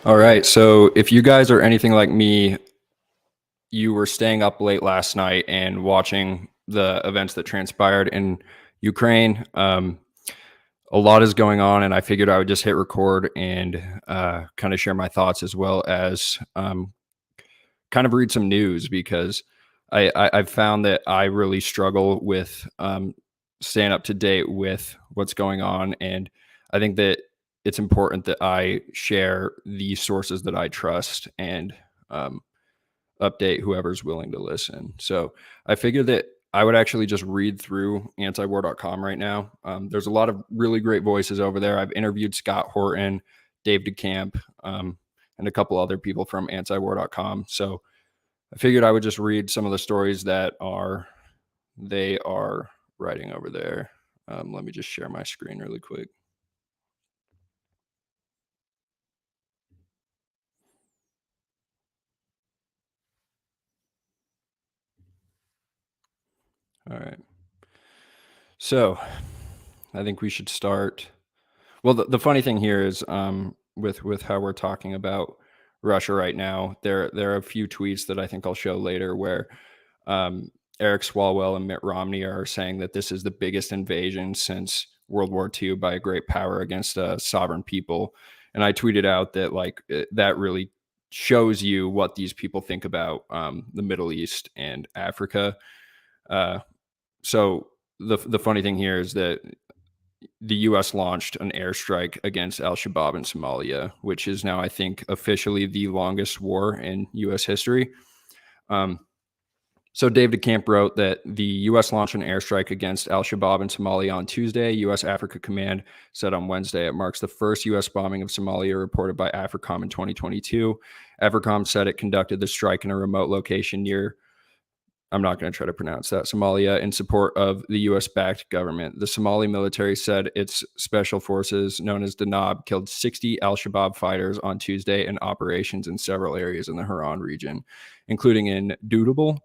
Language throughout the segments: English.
All right. So if you guys are anything like me, you were staying up late last night and watching the events that transpired in Ukraine. A lot is going on, and I figured I would just hit record and kind of share my thoughts as well as kind of read some news because I've found that I really struggle with staying up to date with what's going on. And I think that it's important that I share the sources that I trust and um, update whoever's willing to listen. So I figured that I would actually just read through antiwar.com right now. There's a lot of really great voices over there. I've interviewed Scott Horton, Dave DeCamp, and a couple other people from antiwar.com. So I figured I would just read some of the stories that they are writing over there. Let me just share my screen really quick. All right. So I think we should start. Well, the funny thing here is with how we're talking about Russia right now, there are a few tweets that I think I'll show later where um, Eric Swalwell and Mitt Romney are saying that this is the biggest invasion since World War II by a great power against a sovereign people. And I tweeted out that that really shows you what these people think about the Middle East and Africa. Uh, so the funny thing here is that the U.S. launched an airstrike against Al Shabaab in Somalia, which is now, I think, officially the longest war in U.S. history. Um, so Dave DeCamp wrote that the U.S. launched an airstrike against Al Shabaab in Somalia on Tuesday. U.S. Africa Command said on Wednesday it marks the first U.S. bombing of Somalia reported by AFRICOM in 2022. AFRICOM said it conducted the strike in a remote location near, I'm not going to try to pronounce that, Somalia, in support of the U.S.-backed government. The Somali military said its special forces, known as Danab, killed 60 al-Shabaab fighters on Tuesday in operations in several areas in the Haran region, including in Dudable.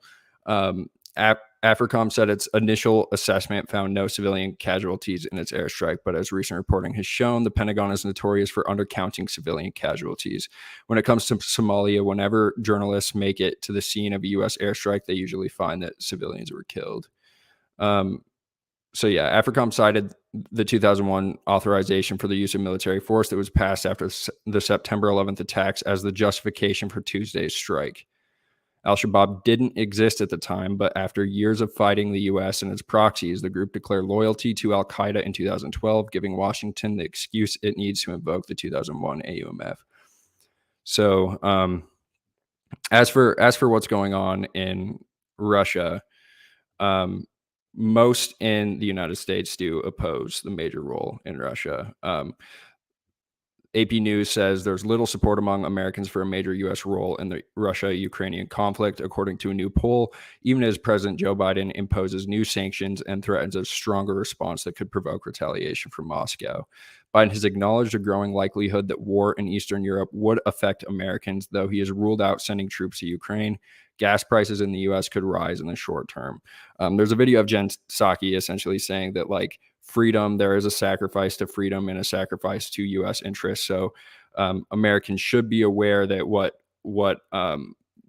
AFRICOM said its initial assessment found no civilian casualties in its airstrike, but as recent reporting has shown, the Pentagon is notorious for undercounting civilian casualties. When it comes to Somalia, whenever journalists make it to the scene of a U.S. airstrike, they usually find that civilians were killed. Um, so yeah, AFRICOM cited the 2001 authorization for the use of military force that was passed after the September 11th attacks as the justification for Tuesday's strike. Al-Shabaab didn't exist at the time, but after years of fighting the U.S. and its proxies, the group declared loyalty to al-Qaeda in 2012, giving Washington the excuse it needs to invoke the 2001 AUMF. So, as for what's going on in Russia, um, most in the United States do oppose the major role in Russia. AP News says there's little support among Americans for a major U.S. role in the Russia-Ukrainian conflict, according to a new poll, even as President Joe Biden imposes new sanctions and threatens a stronger response that could provoke retaliation from Moscow. Biden has acknowledged a growing likelihood that war in Eastern Europe would affect Americans, though he has ruled out sending troops to Ukraine. Gas prices in the U.S. could rise in the short term. There's a video of Jen Psaki essentially saying that, like, freedom, there is a sacrifice to freedom and a sacrifice to U.S. interests. So Americans should be aware that what the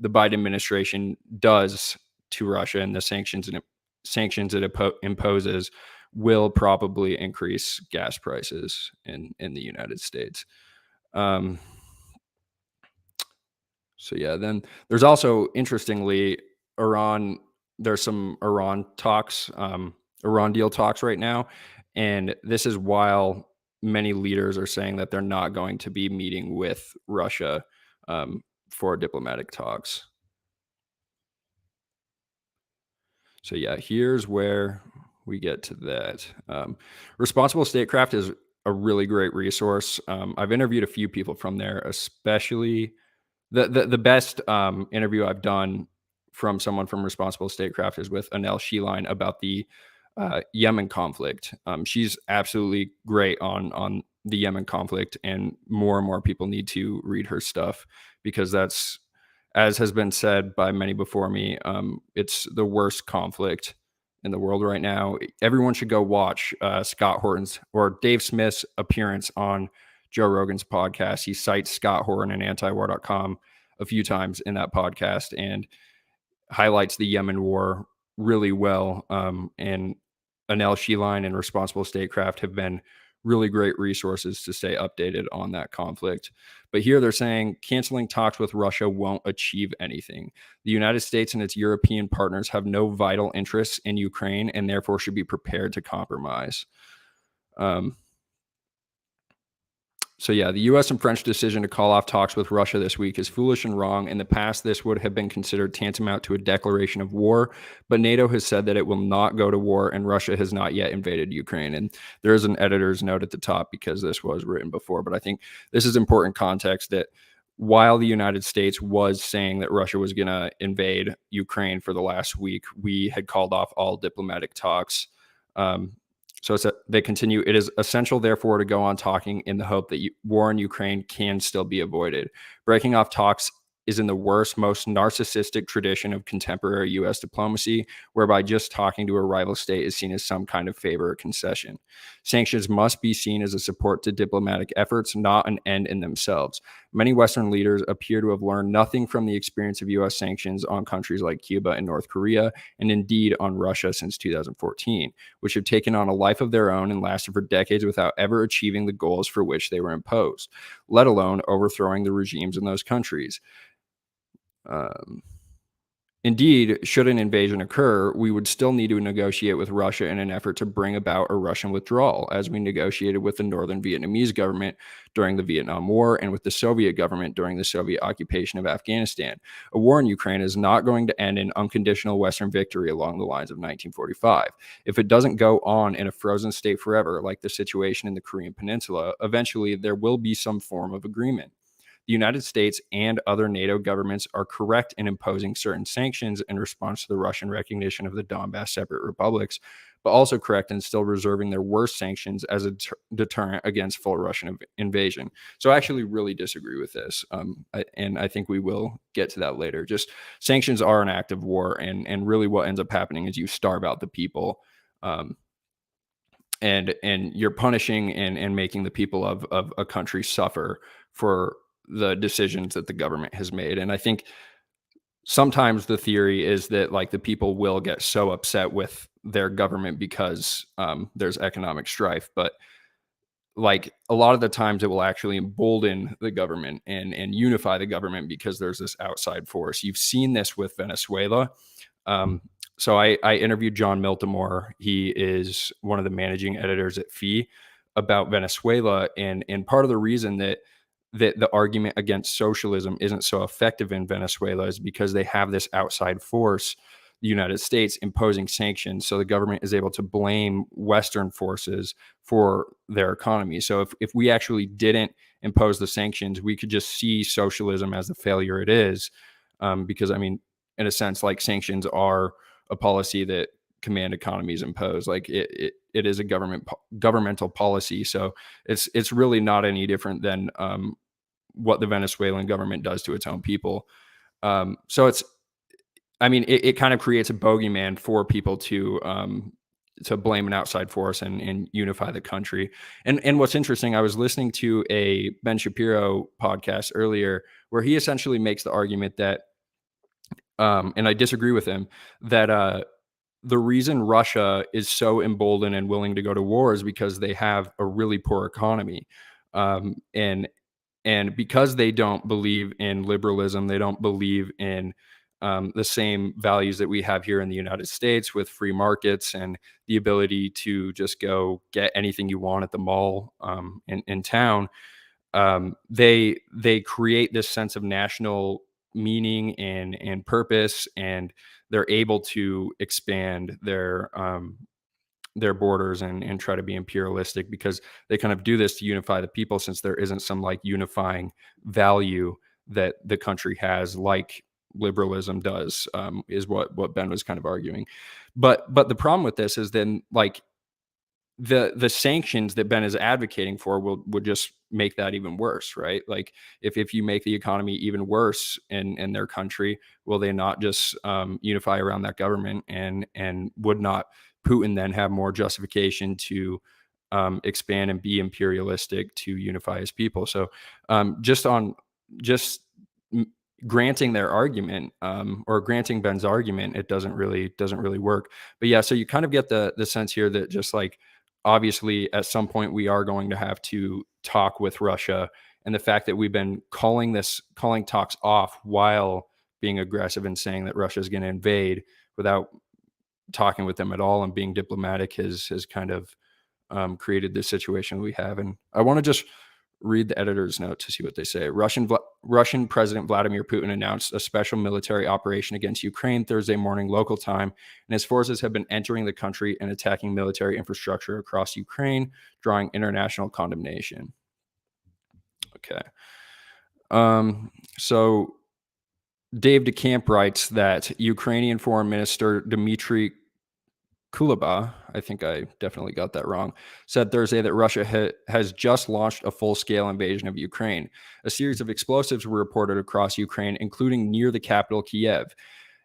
Biden administration does to Russia and the sanctions it imposes will probably increase gas prices in the United States. Um, so yeah, then there's also, interestingly, Iran. There's some Iran deal talks right now, and this is while many leaders are saying that they're not going to be meeting with Russia for diplomatic talks. So yeah, here's where we get to that. Responsible Statecraft is a really great resource. I've interviewed a few people from there, especially the best interview I've done from someone from Responsible Statecraft is with Anel Sheline about the Yemen conflict. She's absolutely great on the Yemen conflict, and more people need to read her stuff because that's, as has been said by many before me, it's the worst conflict in the world right now. Everyone should go watch Scott Horton's or Dave Smith's appearance on Joe Rogan's podcast. He cites Scott Horan and antiwar.com a few times in that podcast and highlights the Yemen war really well. And Anel Sheline and Responsible Statecraft have been really great resources to stay updated on that conflict. But here they're saying canceling talks with Russia won't achieve anything. The United States and its European partners have no vital interests in Ukraine and therefore should be prepared to compromise. So yeah, the U.S. and French decision to call off talks with Russia this week is foolish and wrong. In the past, this would have been considered tantamount to a declaration of war, but NATO has said that it will not go to war, and Russia has not yet invaded Ukraine. And there is an editor's note at the top because this was written before, but I think this is important context that while the United States was saying that Russia was going to invade Ukraine for the last week, we had called off all diplomatic talks. They continue. It is essential, therefore, to go on talking in the hope that war in Ukraine can still be avoided. Breaking off talks is in the worst, most narcissistic tradition of contemporary U.S. diplomacy, whereby just talking to a rival state is seen as some kind of favor or concession. Sanctions must be seen as a support to diplomatic efforts, not an end in themselves. Many Western leaders appear to have learned nothing from the experience of U.S. sanctions on countries like Cuba and North Korea, and indeed on Russia since 2014, which have taken on a life of their own and lasted for decades without ever achieving the goals for which they were imposed, let alone overthrowing the regimes in those countries. Indeed, should an invasion occur, we would still need to negotiate with Russia in an effort to bring about a Russian withdrawal, as we negotiated with the Northern Vietnamese government during the Vietnam War and with the Soviet government during the Soviet occupation of Afghanistan. A war in Ukraine is not going to end in unconditional Western victory along the lines of 1945. If it doesn't go on in a frozen state forever, like the situation in the Korean Peninsula, eventually there will be some form of agreement. The United States and other NATO governments are correct in imposing certain sanctions in response to the Russian recognition of the Donbass separate republics, but also correct in still reserving their worst sanctions as a deterrent against full Russian invasion. So I actually really disagree with this, and I think we will get to that later. Just sanctions are an act of war, and really what ends up happening is you starve out the people. And you're punishing and making the people of a country suffer for the decisions that the government has made. And I think sometimes the theory is that like the people will get so upset with their government because there's economic strife, but like a lot of the times it will actually embolden the government and unify the government because there's this outside force. You've seen this with Venezuela. So I interviewed John Miltimore. He is one of the managing editors at FEE about Venezuela. And part of the reason that the argument against socialism isn't so effective in Venezuela is because they have this outside force, the United States, imposing sanctions. So the government is able to blame Western forces for their economy. So if we actually didn't impose the sanctions, we could just see socialism as the failure it is. Because, I mean, in a sense, like sanctions are a policy that command economies impose. Like it is a governmental policy. So it's really not any different than what the Venezuelan government does to its own people. So it kind of creates a bogeyman for people to blame an outside force and unify the country. And what's interesting, I was listening to a Ben Shapiro podcast earlier where he essentially makes the argument that, and I disagree with him, that the reason Russia is so emboldened and willing to go to war is because they have a really poor economy. And because they don't believe in liberalism, they don't believe in the same values that we have here in the United States with free markets and the ability to just go get anything you want at the mall in town. They create this sense of national meaning and purpose, and they're able to expand their borders and try to be imperialistic because they kind of do this to unify the people, since there isn't some like unifying value that the country has like liberalism does, is what Ben was kind of arguing. But the problem with this is then like the sanctions that Ben is advocating for would just make that even worse, right? Like if you make the economy even worse in their country, will they not just unify around that government, and would not Putin then have more justification to expand and be imperialistic to unify his people. So just m- granting their argument, or granting Ben's argument, it doesn't really work. But yeah, so you kind of get the sense here that just like obviously at some point we are going to have to talk with Russia, and the fact that we've been calling talks off while being aggressive and saying that Russia is going to invade without talking with them at all and being diplomatic has kind of created this situation we have. And I want to just read the editor's note to see what they say. Russian President Vladimir Putin announced a special military operation against Ukraine Thursday morning local time, and his forces have been entering the country and attacking military infrastructure across Ukraine, drawing international condemnation. Okay. So Dave DeCamp writes that Ukrainian Foreign Minister Dmitry Kuleba, I think I definitely got that wrong, said Thursday that Russia has just launched a full-scale invasion of Ukraine. A series of explosives were reported across Ukraine, including near the capital, Kiev.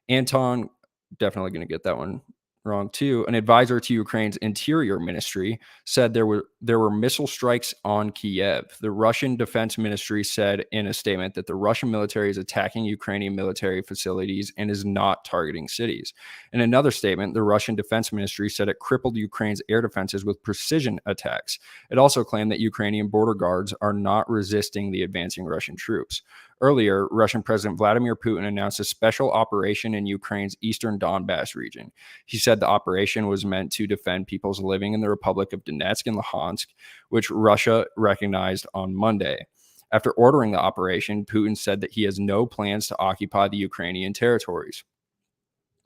Anton, definitely going to get that one wrong too. An advisor to Ukraine's interior ministry said there were missile strikes on Kiev. The Russian Defense Ministry said in a statement that the Russian military is attacking Ukrainian military facilities and is not targeting cities. In another statement, the Russian Defense Ministry said it crippled Ukraine's air defenses with precision attacks. It also claimed that Ukrainian border guards are not resisting the advancing Russian troops. Earlier, Russian President Vladimir Putin announced a special operation in Ukraine's eastern Donbass region. He said the operation was meant to defend peoples living in the Republic of Donetsk and Luhansk, which Russia recognized on Monday. After ordering the operation, Putin said that he has no plans to occupy the Ukrainian territories.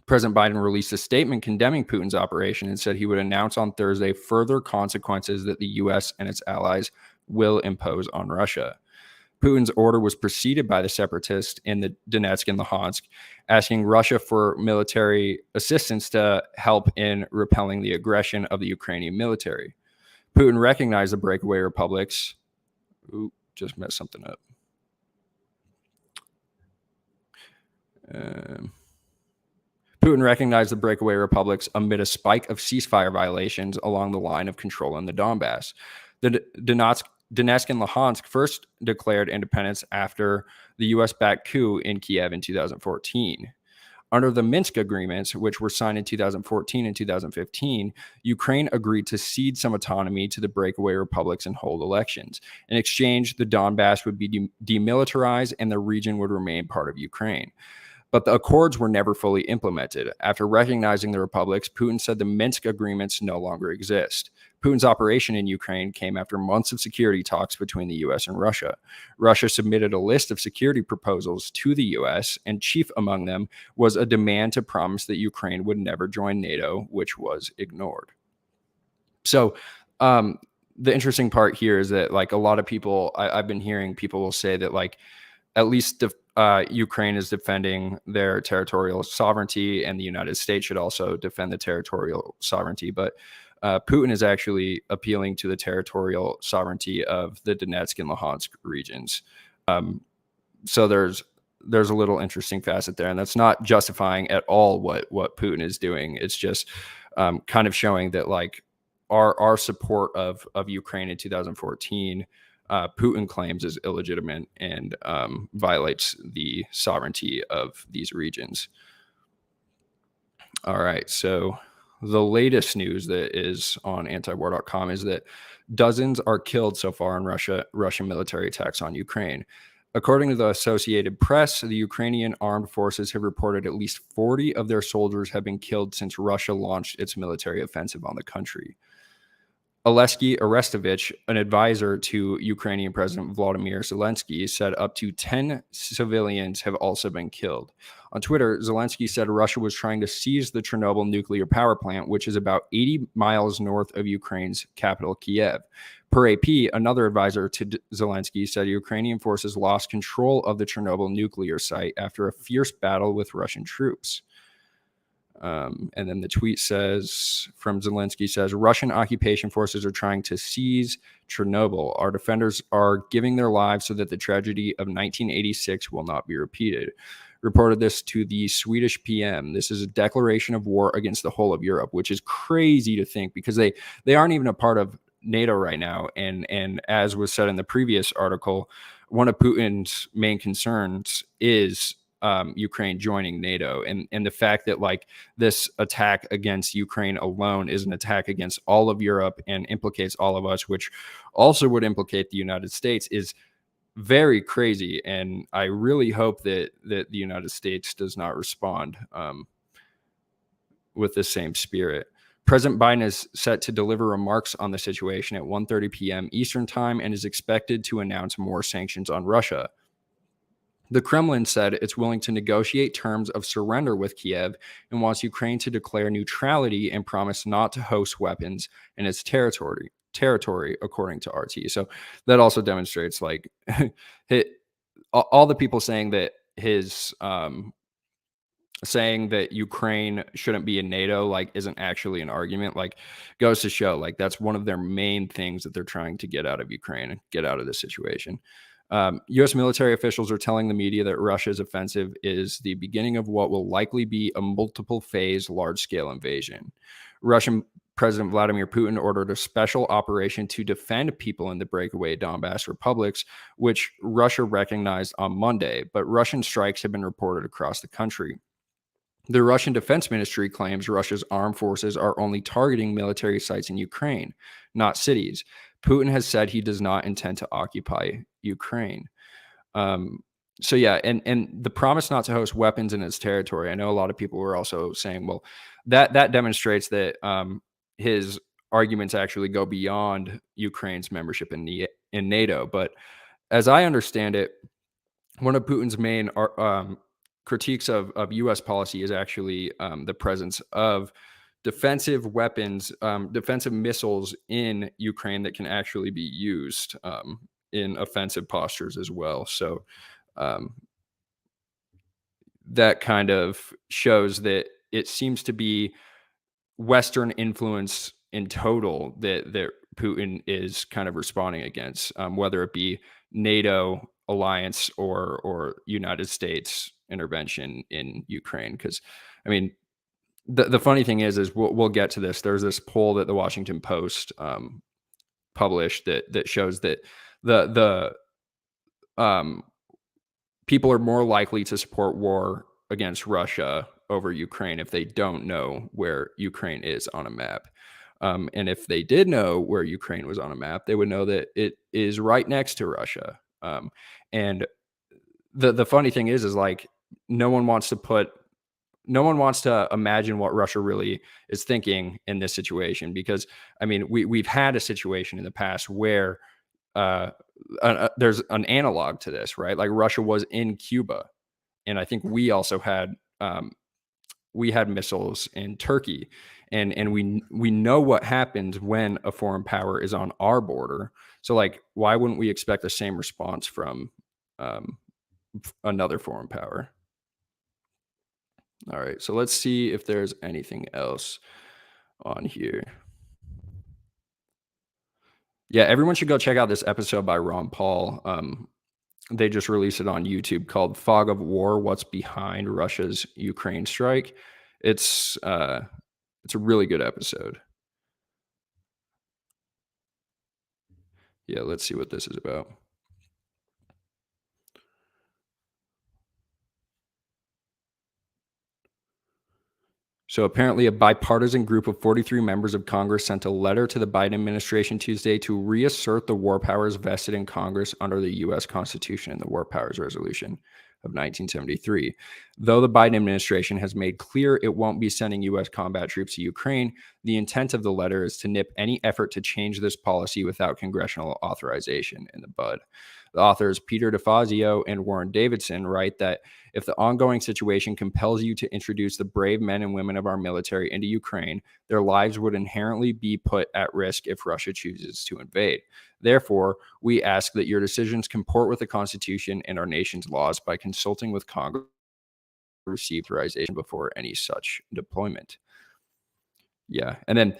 President Biden released a statement condemning Putin's operation and said he would announce on Thursday further consequences that the U.S. and its allies will impose on Russia. Putin's order was preceded by the separatists in the Donetsk and Luhansk, asking Russia for military assistance to help in repelling the aggression of the Ukrainian military. Putin recognized the breakaway republics. Ooh, just messed something up. Putin recognized the breakaway republics amid a spike of ceasefire violations along the line of control in the Donbass. The Donetsk and Luhansk first declared independence after the U.S.-backed coup in Kiev in 2014. Under the Minsk agreements, which were signed in 2014 and 2015, Ukraine agreed to cede some autonomy to the breakaway republics and hold elections. In exchange, the Donbass would be demilitarized and the region would remain part of Ukraine. But the accords were never fully implemented. After recognizing the republics, Putin said the Minsk agreements no longer exist. Putin's operation in Ukraine came after months of security talks between the U.S. and Russia. Russia submitted a list of security proposals to the U.S., and chief among them was a demand to promise that Ukraine would never join NATO, which was ignored. So the interesting part here is that, like, a lot of people, I've been hearing people will say that, like, at least Ukraine is defending their territorial sovereignty, and the United States should also defend the territorial sovereignty. But Putin is actually appealing to the territorial sovereignty of the Donetsk and Luhansk regions. So there's a little interesting facet there, and that's not justifying at all what Putin is doing. It's just kind of showing that, like, our support of Ukraine in 2014. Putin claims is illegitimate and violates the sovereignty of these regions. All right, so the latest news that is on antiwar.com is that dozens are killed so far in Russian military attacks on Ukraine. According to the Associated Press, the Ukrainian armed forces have reported at least 40 of their soldiers have been killed since Russia launched its military offensive on the country. Oleksiy Arestovich, an advisor to Ukrainian President Volodymyr Zelensky, said up to 10 civilians have also been killed. On Twitter, Zelensky said Russia was trying to seize the Chernobyl nuclear power plant, which is about 80 miles north of Ukraine's capital, Kiev. Per AP, another advisor to Zelensky said Ukrainian forces lost control of the Chernobyl nuclear site after a fierce battle with Russian troops. And then the tweet says, from Zelensky says, Russian occupation forces are trying to seize Chernobyl. Our defenders are giving their lives so that the tragedy of 1986 will not be repeated. Reported this to the Swedish PM. This is a declaration of war against the whole of Europe, which is crazy to think, because they aren't even a part of NATO right now. And as was said in the previous article, one of Putin's main concerns is Ukraine joining NATO, and the fact that like this attack against Ukraine alone is an attack against all of Europe and implicates all of us, which also would implicate the United States, is very crazy. And I really hope that the United States does not respond with the same spirit. President Biden is set to deliver remarks on the situation at 1:30 p.m. Eastern Time and is expected to announce more sanctions on Russia. The Kremlin said it's willing to negotiate terms of surrender with Kiev and wants Ukraine to declare neutrality and promise not to host weapons in its territory, according to RT. So that also demonstrates like all the people saying that his saying that Ukraine shouldn't be in NATO like isn't actually an argument, like goes to show like that's one of their main things that they're trying to get out of Ukraine and get out of this situation. US military officials are telling the media that Russia's offensive is the beginning of what will likely be a multiple phase large scale invasion. Russian President Vladimir Putin ordered a special operation to defend people in the breakaway Donbass republics, which Russia recognized on Monday, but Russian strikes have been reported across the country. The Russian Defense Ministry claims Russia's armed forces are only targeting military sites in Ukraine, not cities. Putin has said he does not intend to occupy Ukraine. Um, so yeah, and the promise not to host weapons in its territory. I know a lot of people were also saying, well, that demonstrates that his arguments actually go beyond Ukraine's membership in NATO. But as I understand it, one of Putin's main critiques of U.S. policy is actually the presence of defensive weapons, defensive missiles in Ukraine that can actually be used in offensive postures as well. So um, that kind of shows that it seems to be Western influence in total that Putin is kind of responding against, whether it be NATO alliance or United States intervention in Ukraine. Because, I mean, the funny thing is we'll get to this. There's this poll that the Washington Post published that shows that the people are more likely to support war against Russia over Ukraine if they don't know where Ukraine is on a map. And if they did know where Ukraine was on a map, they would know that it is right next to Russia. And the funny thing is like no one wants to imagine what Russia really is thinking in this situation, because I mean we've had a situation in the past where there's an analog to this, right? Like Russia was in Cuba, and I think we also had missiles in Turkey, and we know what happens when a foreign power is on our border. So like, why wouldn't we expect the same response from another foreign power? All right, so let's see if there's anything else on here. Yeah, everyone should go check out this episode by Ron Paul. They just released it on YouTube called "Fog of War: What's Behind Russia's Ukraine Strike." It's a really good episode. Yeah, let's see what this is about. So apparently, a bipartisan group of 43 members of Congress sent a letter to the Biden administration Tuesday to reassert the war powers vested in Congress under the U.S. Constitution and the War Powers Resolution of 1973. Though the Biden administration has made clear it won't be sending U.S. combat troops to Ukraine, the intent of the letter is to nip any effort to change this policy without congressional authorization in the bud. The authors Peter DeFazio and Warren Davidson write that if the ongoing situation compels you to introduce the brave men and women of our military into Ukraine, their lives would inherently be put at risk if Russia chooses to invade. Therefore, we ask that your decisions comport with the Constitution and our nation's laws by consulting with Congress to receive authorization before any such deployment. Yeah. And then,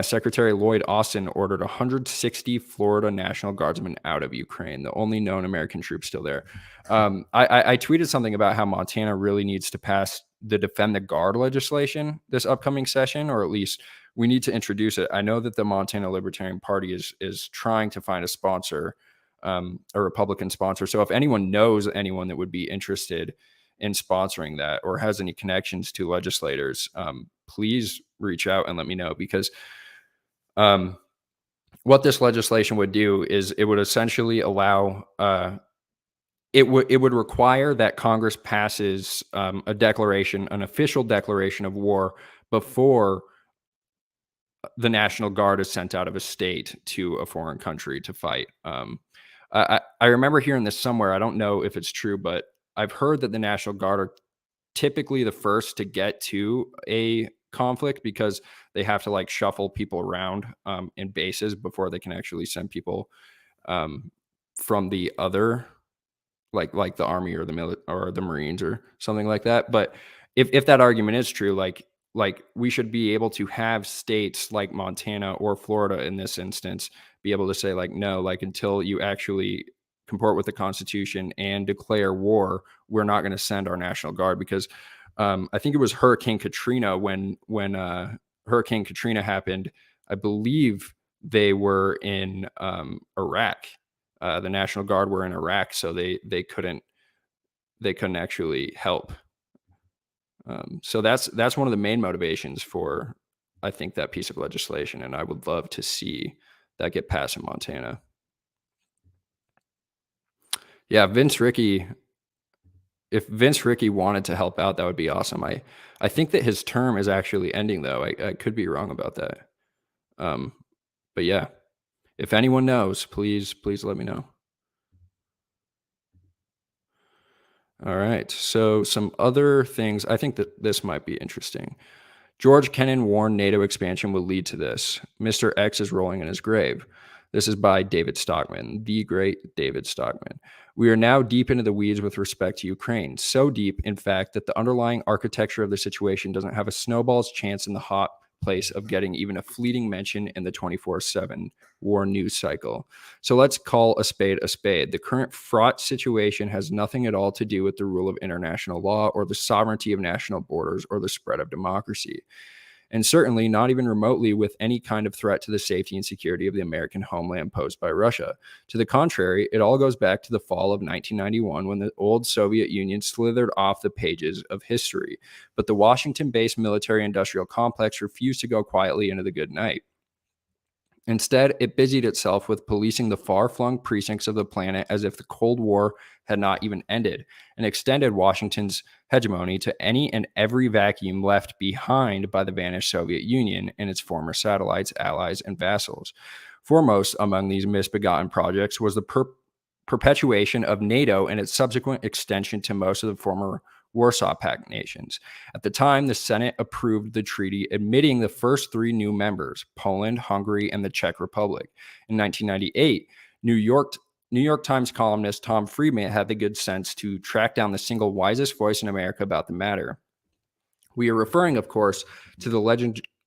Secretary Lloyd Austin ordered 160 Florida National Guardsmen out of Ukraine, the only known American troops still there. I tweeted something about how Montana really needs to pass the Defend the Guard legislation this upcoming session, or at least we need to introduce it. I know that the Montana Libertarian Party is trying to find a sponsor, a Republican sponsor. So if anyone knows anyone that would be interested in sponsoring that or has any connections to legislators, please reach out and let me know, because um, what this legislation would do is it would essentially allow it would require that Congress passes a declaration, an official declaration of war before the National Guard is sent out of a state to a foreign country to fight. I remember hearing this somewhere. I don't know if it's true, but I've heard that the National Guard are typically the first to get to a conflict because they have to like shuffle people around in bases before they can actually send people from the other, like the army or or the Marines or something like that. But if that argument is true, like we should be able to have states like Montana or Florida in this instance be able to say like, no, like until you actually comport with the Constitution and declare war, we're not going to send our National Guard. Because I think it was Hurricane Katrina, when Hurricane Katrina happened, I believe they were in Iraq. The National Guard were in Iraq, so they couldn't actually help. So that's one of the main motivations for, I think, that piece of legislation, and I would love to see that get passed in Montana. Yeah, Vince Rickey. If Vince Rickey wanted to help out, that would be awesome. I think that his term is actually ending, though. I could be wrong about that. Um, but yeah, if anyone knows, please let me know. All right. So some other things, I think that this might be interesting. George Kennan warned NATO expansion will lead to this. Mr. X is rolling in his grave. This is by David Stockman, the great David Stockman. We are now deep into the weeds with respect to Ukraine. So deep, in fact, that the underlying architecture of the situation doesn't have a snowball's chance in the hot place of getting even a fleeting mention in the 24/7 war news cycle. So let's call a spade a spade. The current fraught situation has nothing at all to do with the rule of international law or the sovereignty of national borders or the spread of democracy, and certainly not even remotely with any kind of threat to the safety and security of the American homeland posed by Russia. To the contrary, it all goes back to the fall of 1991, when the old Soviet Union slithered off the pages of history. But the Washington-based military-industrial complex refused to go quietly into the good night. Instead, it busied itself with policing the far-flung precincts of the planet as if the Cold War had not even ended, and extended Washington's hegemony to any and every vacuum left behind by the vanished Soviet Union and its former satellites, allies, and vassals. Foremost among these misbegotten projects was the perpetuation of NATO and its subsequent extension to most of the former Warsaw Pact nations. At the time, the Senate approved the treaty admitting the first three new members, Poland, Hungary, and the Czech Republic. In 1998, New York Times columnist Tom Friedman had the good sense to track down the single wisest voice in America about the matter. We are referring, of course, to the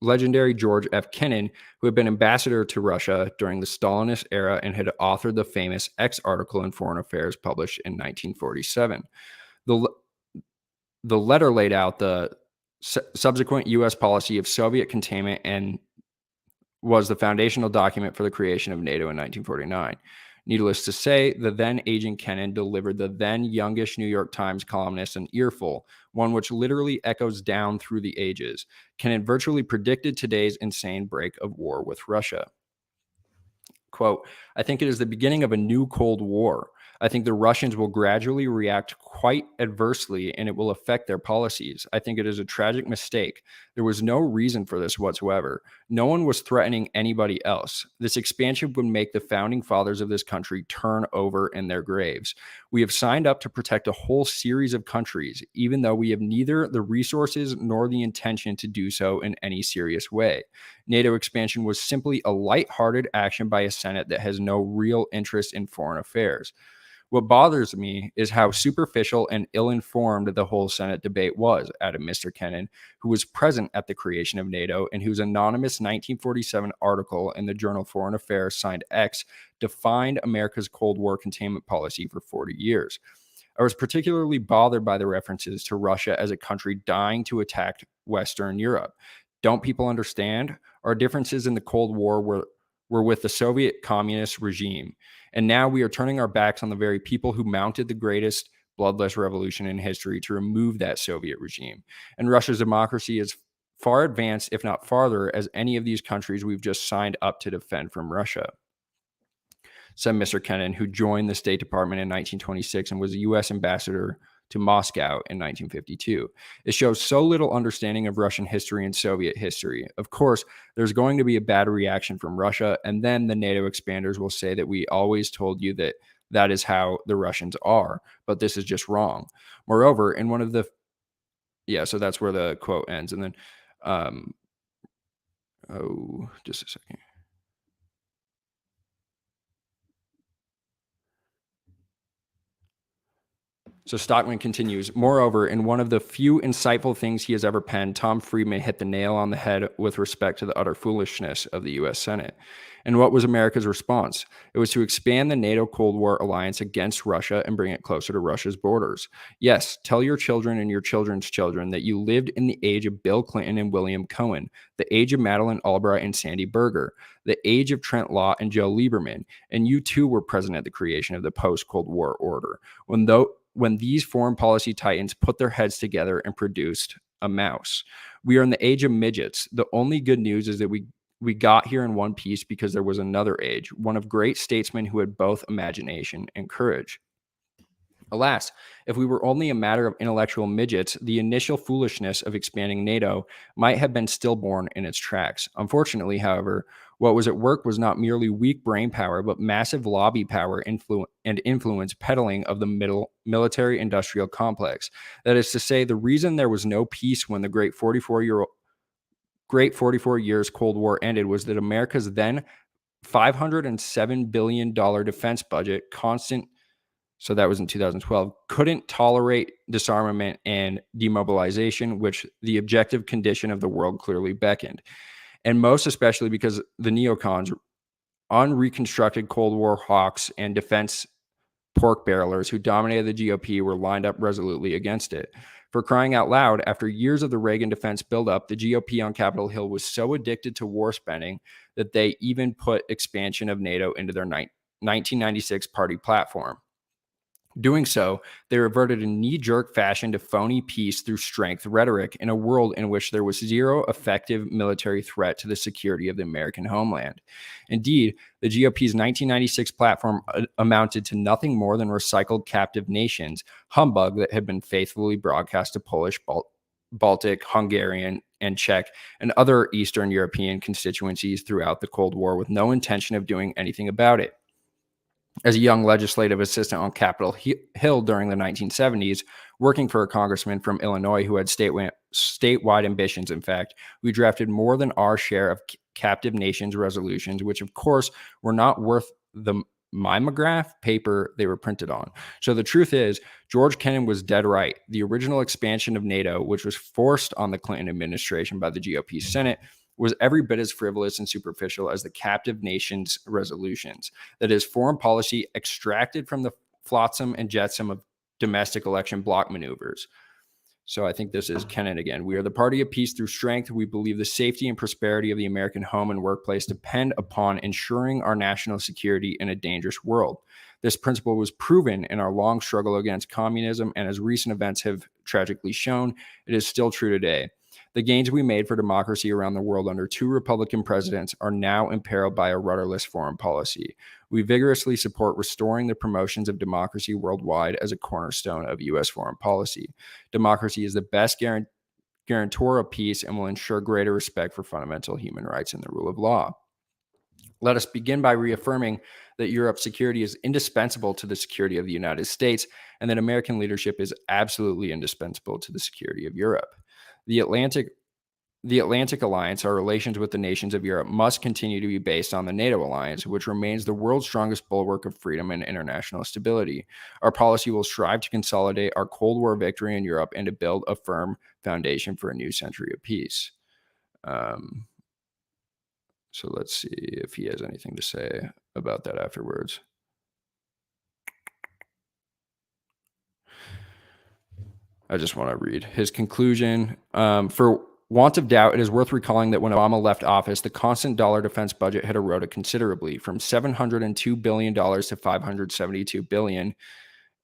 legendary George F. Kennan, who had been ambassador to Russia during the Stalinist era and had authored the famous X article in Foreign Affairs published in 1947. The letter laid out the subsequent U.S. policy of Soviet containment and was the foundational document for the creation of NATO in 1949. Needless to say, the then aging Kennan delivered the then youngish New York Times columnist an earful, one which literally echoes down through the ages. Kennan virtually predicted today's insane break of war with Russia. Quote, I think it is the beginning of a new Cold War. I think the Russians will gradually react quite adversely and it will affect their policies. I think it is a tragic mistake. There was no reason for this whatsoever. No one was threatening anybody else. This expansion would make the founding fathers of this country turn over in their graves. We have signed up to protect a whole series of countries, even though we have neither the resources nor the intention to do so in any serious way. NATO expansion was simply a light-hearted action by a Senate that has no real interest in foreign affairs. What bothers me is how superficial and ill-informed the whole Senate debate was, added Mr. Kennan, who was present at the creation of NATO and whose anonymous 1947 article in the journal Foreign Affairs signed X defined America's Cold War containment policy for 40 years. I was particularly bothered by the references to Russia as a country dying to attack Western Europe. Don't people understand? Our differences in the Cold War were with the Soviet communist regime. And now we are turning our backs on the very people who mounted the greatest bloodless revolution in history to remove that Soviet regime. And Russia's democracy is far advanced, if not farther, as any of these countries we've just signed up to defend from Russia, said Mr. Kennan, who joined the State Department in 1926 and was a U.S. ambassador to Moscow in 1952. It shows so little understanding of Russian history and Soviet history. Of course, there's going to be a bad reaction from Russia, and then the NATO expanders will say that we always told you that that is how the Russians are, but this is just wrong. Moreover, in one of the so that's where the quote ends, and then just a second. So Stockman continues, moreover, in one of the few insightful things he has ever penned, Tom Friedman hit the nail on the head with respect to the utter foolishness of the U.S. Senate. And what was America's response? It was to expand the NATO Cold War alliance against Russia and bring it closer to Russia's borders. Yes, tell your children and your children's children that you lived in the age of Bill Clinton and William Cohen, the age of Madeleine Albright and Sandy Berger, the age of Trent Lott and Joe Lieberman, and you too were present at the creation of the post-Cold War order. When these foreign policy titans put their heads together and produced a mouse. We are in the age of midgets. The only good news is that we got here in one piece because there was another age, one of great statesmen who had both imagination and courage. Alas, if we were only a matter of intellectual midgets, the initial foolishness of expanding NATO might have been stillborn in its tracks. Unfortunately, however, what was at work was not merely weak brain power, but massive lobby power and influence peddling of the military-industrial complex. That is to say, the reason there was no peace when the great 44 years Cold War ended was that America's then $507 billion defense budget, so that was in 2012, couldn't tolerate disarmament and demobilization, which the objective condition of the world clearly beckoned. And most especially because the neocons, unreconstructed Cold War hawks and defense pork barrelers who dominated the GOP were lined up resolutely against it. For crying out loud, after years of the Reagan defense buildup, the GOP on Capitol Hill was so addicted to war spending that they even put expansion of NATO into their 1996 party platform. Doing so, they reverted in knee-jerk fashion to phony peace through strength rhetoric in a world in which there was zero effective military threat to the security of the American homeland. Indeed, the GOP's 1996 platform amounted to nothing more than recycled captive nations, humbug that had been faithfully broadcast to Polish, Baltic, Hungarian, and Czech, and other Eastern European constituencies throughout the Cold War with no intention of doing anything about it. As a young legislative assistant on Capitol Hill during the 1970s, working for a congressman from Illinois who had statewide ambitions, in fact, we drafted more than our share of captive nations resolutions, which of course were not worth the mimeograph paper they were printed on. So the truth is, George Kennan was dead right. The original expansion of NATO, which was forced on the Clinton administration by the GOP Senate, was every bit as frivolous and superficial as the captive nations resolutions. That is, foreign policy extracted from the flotsam and jetsam of domestic election bloc maneuvers. So I think this is Kennan again. We are the party of peace through strength. We believe the safety and prosperity of the American home and workplace depend upon ensuring our national security in a dangerous world. This principle was proven in our long struggle against communism, and as recent events have tragically shown, it is still true today. The gains we made for democracy around the world under two Republican presidents are now imperiled by a rudderless foreign policy. We vigorously support restoring the promotions of democracy worldwide as a cornerstone of U.S. foreign policy. Democracy is the best guarantor of peace and will ensure greater respect for fundamental human rights and the rule of law. Let us begin by reaffirming that Europe's security is indispensable to the security of the United States, and that American leadership is absolutely indispensable to the security of Europe. The Atlantic Alliance, our relations with the nations of Europe, must continue to be based on the NATO alliance, which remains the world's strongest bulwark of freedom and international stability. Our policy will strive to consolidate our Cold War victory in Europe and to build a firm foundation for a new century of peace. So let's see if he has anything to say about that afterwards. I just want to read his conclusion. For want of doubt, it is worth recalling that when Obama left office, the constant dollar defense budget had eroded considerably from $702 billion to $572 billion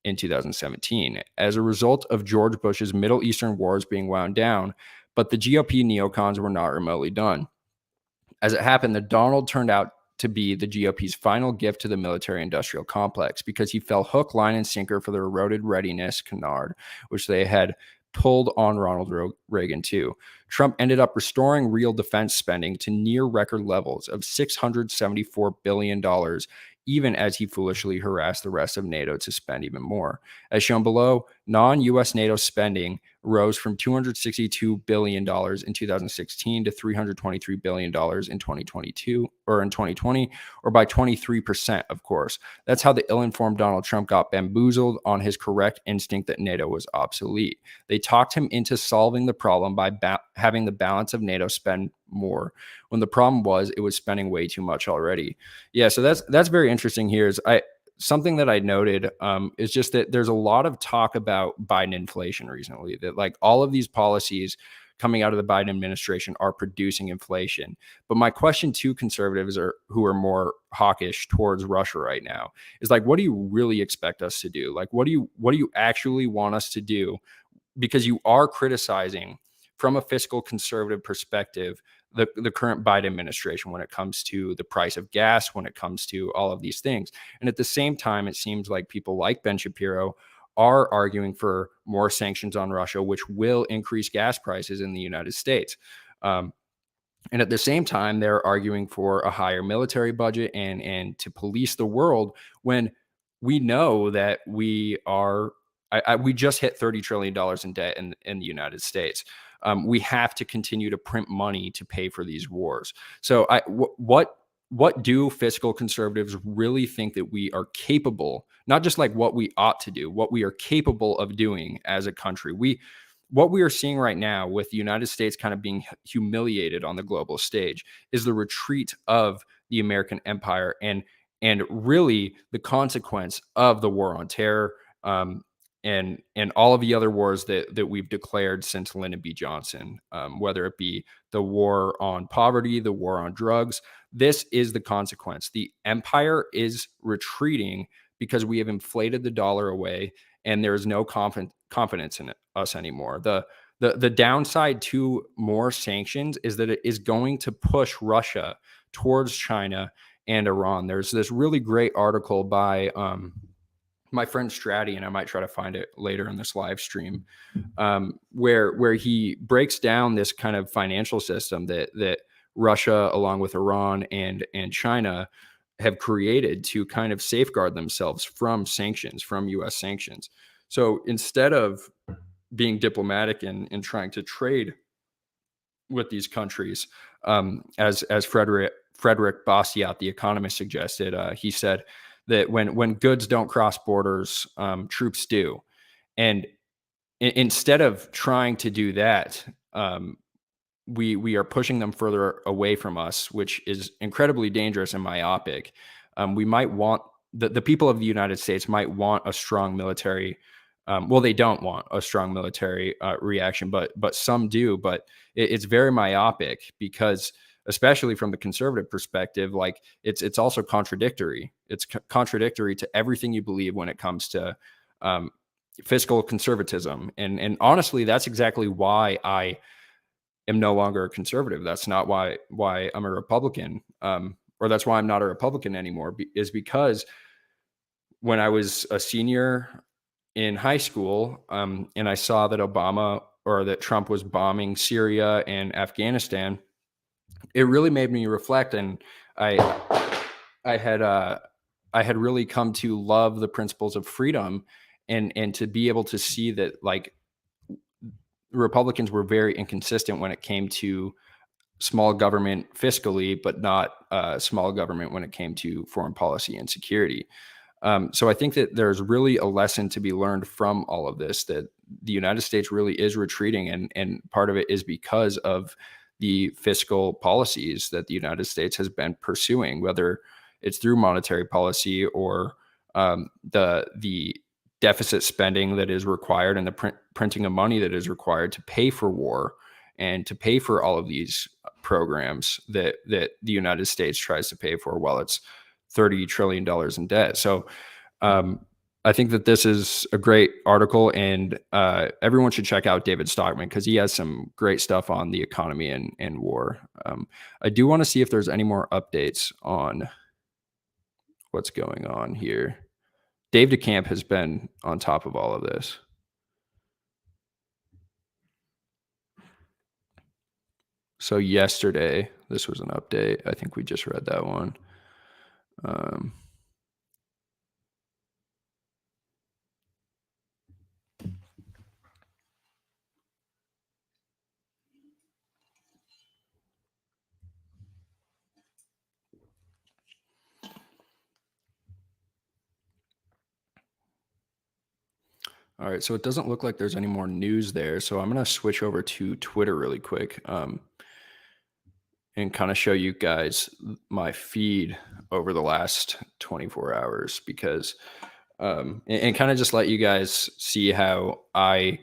in 2017 as a result of George Bush's Middle Eastern wars being wound down, but the GOP neocons were not remotely done. As it happened, the Donald turned out to be the GOP's final gift to the military-industrial complex because he fell hook, line, and sinker for their eroded readiness canard, which they had pulled on Ronald Reagan too. Trump ended up restoring real defense spending to near record levels of $674 billion, even as he foolishly harassed the rest of NATO to spend even more. As shown below, non-US NATO spending rose from $262 billion in 2016 to $323 billion in 2022 or in 2020, or by 23%, of course. That's how the ill-informed Donald Trump got bamboozled on his correct instinct that NATO was obsolete. They talked him into solving the problem by having the balance of NATO spend more, when the problem was it was spending way too much already. Yeah, so that's very interesting here. Something that I noted is just that there's a lot of talk about Biden inflation recently, that like all of these policies coming out of the Biden administration are producing inflation. But my question to conservatives who are more hawkish towards Russia right now is like, what do you really expect us to do? Like, what do you actually want us to do? Because you are criticizing from a fiscal conservative perspective the current Biden administration when it comes to the price of gas, when it comes to all of these things. And at the same time, it seems like people like Ben Shapiro are arguing for more sanctions on Russia, which will increase gas prices in the United States. And at the same time, they're arguing for a higher military budget and to police the world when we know that we just hit $30 trillion in debt in the United States. We have to continue to print money to pay for these wars. So what do fiscal conservatives really think that we are capable, not just like what we ought to do, what we are capable of doing as a country? What we are seeing right now with the United States kind of being humiliated on the global stage is the retreat of the American empire and really the consequence of the war on terror, and all of the other wars that we've declared since Lyndon B. Johnson, whether it be the war on poverty, the war on drugs. This is the consequence. The empire is retreating because we have inflated the dollar away, and there is no confidence in us anymore. The downside to more sanctions is that it is going to push Russia towards China and Iran. There's this really great article by my friend Stratty, and I might try to find it later in this live stream, where he breaks down this kind of financial system that Russia, along with Iran and China, have created to kind of safeguard themselves from sanctions, from U.S. sanctions. So instead of being diplomatic and trying to trade with these countries, as Frederick Bastiat, the economist, suggested, he said that when goods don't cross borders, troops do. And instead of trying to do that, we are pushing them further away from us, which is incredibly dangerous and myopic. We might want the people of the United States might want a strong military. Well, they don't want a strong military reaction, but some do. But it's very myopic because, especially from the conservative perspective, like it's also contradictory. It's contradictory to everything you believe when it comes to fiscal conservatism. And honestly, that's exactly why I am no longer a conservative. That's not why I'm a Republican, or that's why I'm not a Republican anymore, is because when I was a senior in high school, and I saw that Trump was bombing Syria and Afghanistan, it really made me reflect. And I had really come to love the principles of freedom and to be able to see that, like, Republicans were very inconsistent when it came to small government fiscally, but not small government when it came to foreign policy and security. So I think that there's really a lesson to be learned from all of this, that the United States really is retreating, and part of it is because of the fiscal policies that the United States has been pursuing, whether it's through monetary policy or the deficit spending that is required and the printing of money that is required to pay for war and to pay for all of these programs that the United States tries to pay for while it's $30 trillion in debt. So I think that this is a great article, and everyone should check out David Stockman because he has some great stuff on the economy and war. I do want to see if there's any more updates on what's going on here. Dave DeCamp has been on top of all of this. So yesterday, this was an update. I think we just read that one. All right, so it doesn't look like there's any more news there. So I'm going to switch over to Twitter really quick and kind of show you guys my feed over the last 24 hours because, and kind of just let you guys see how I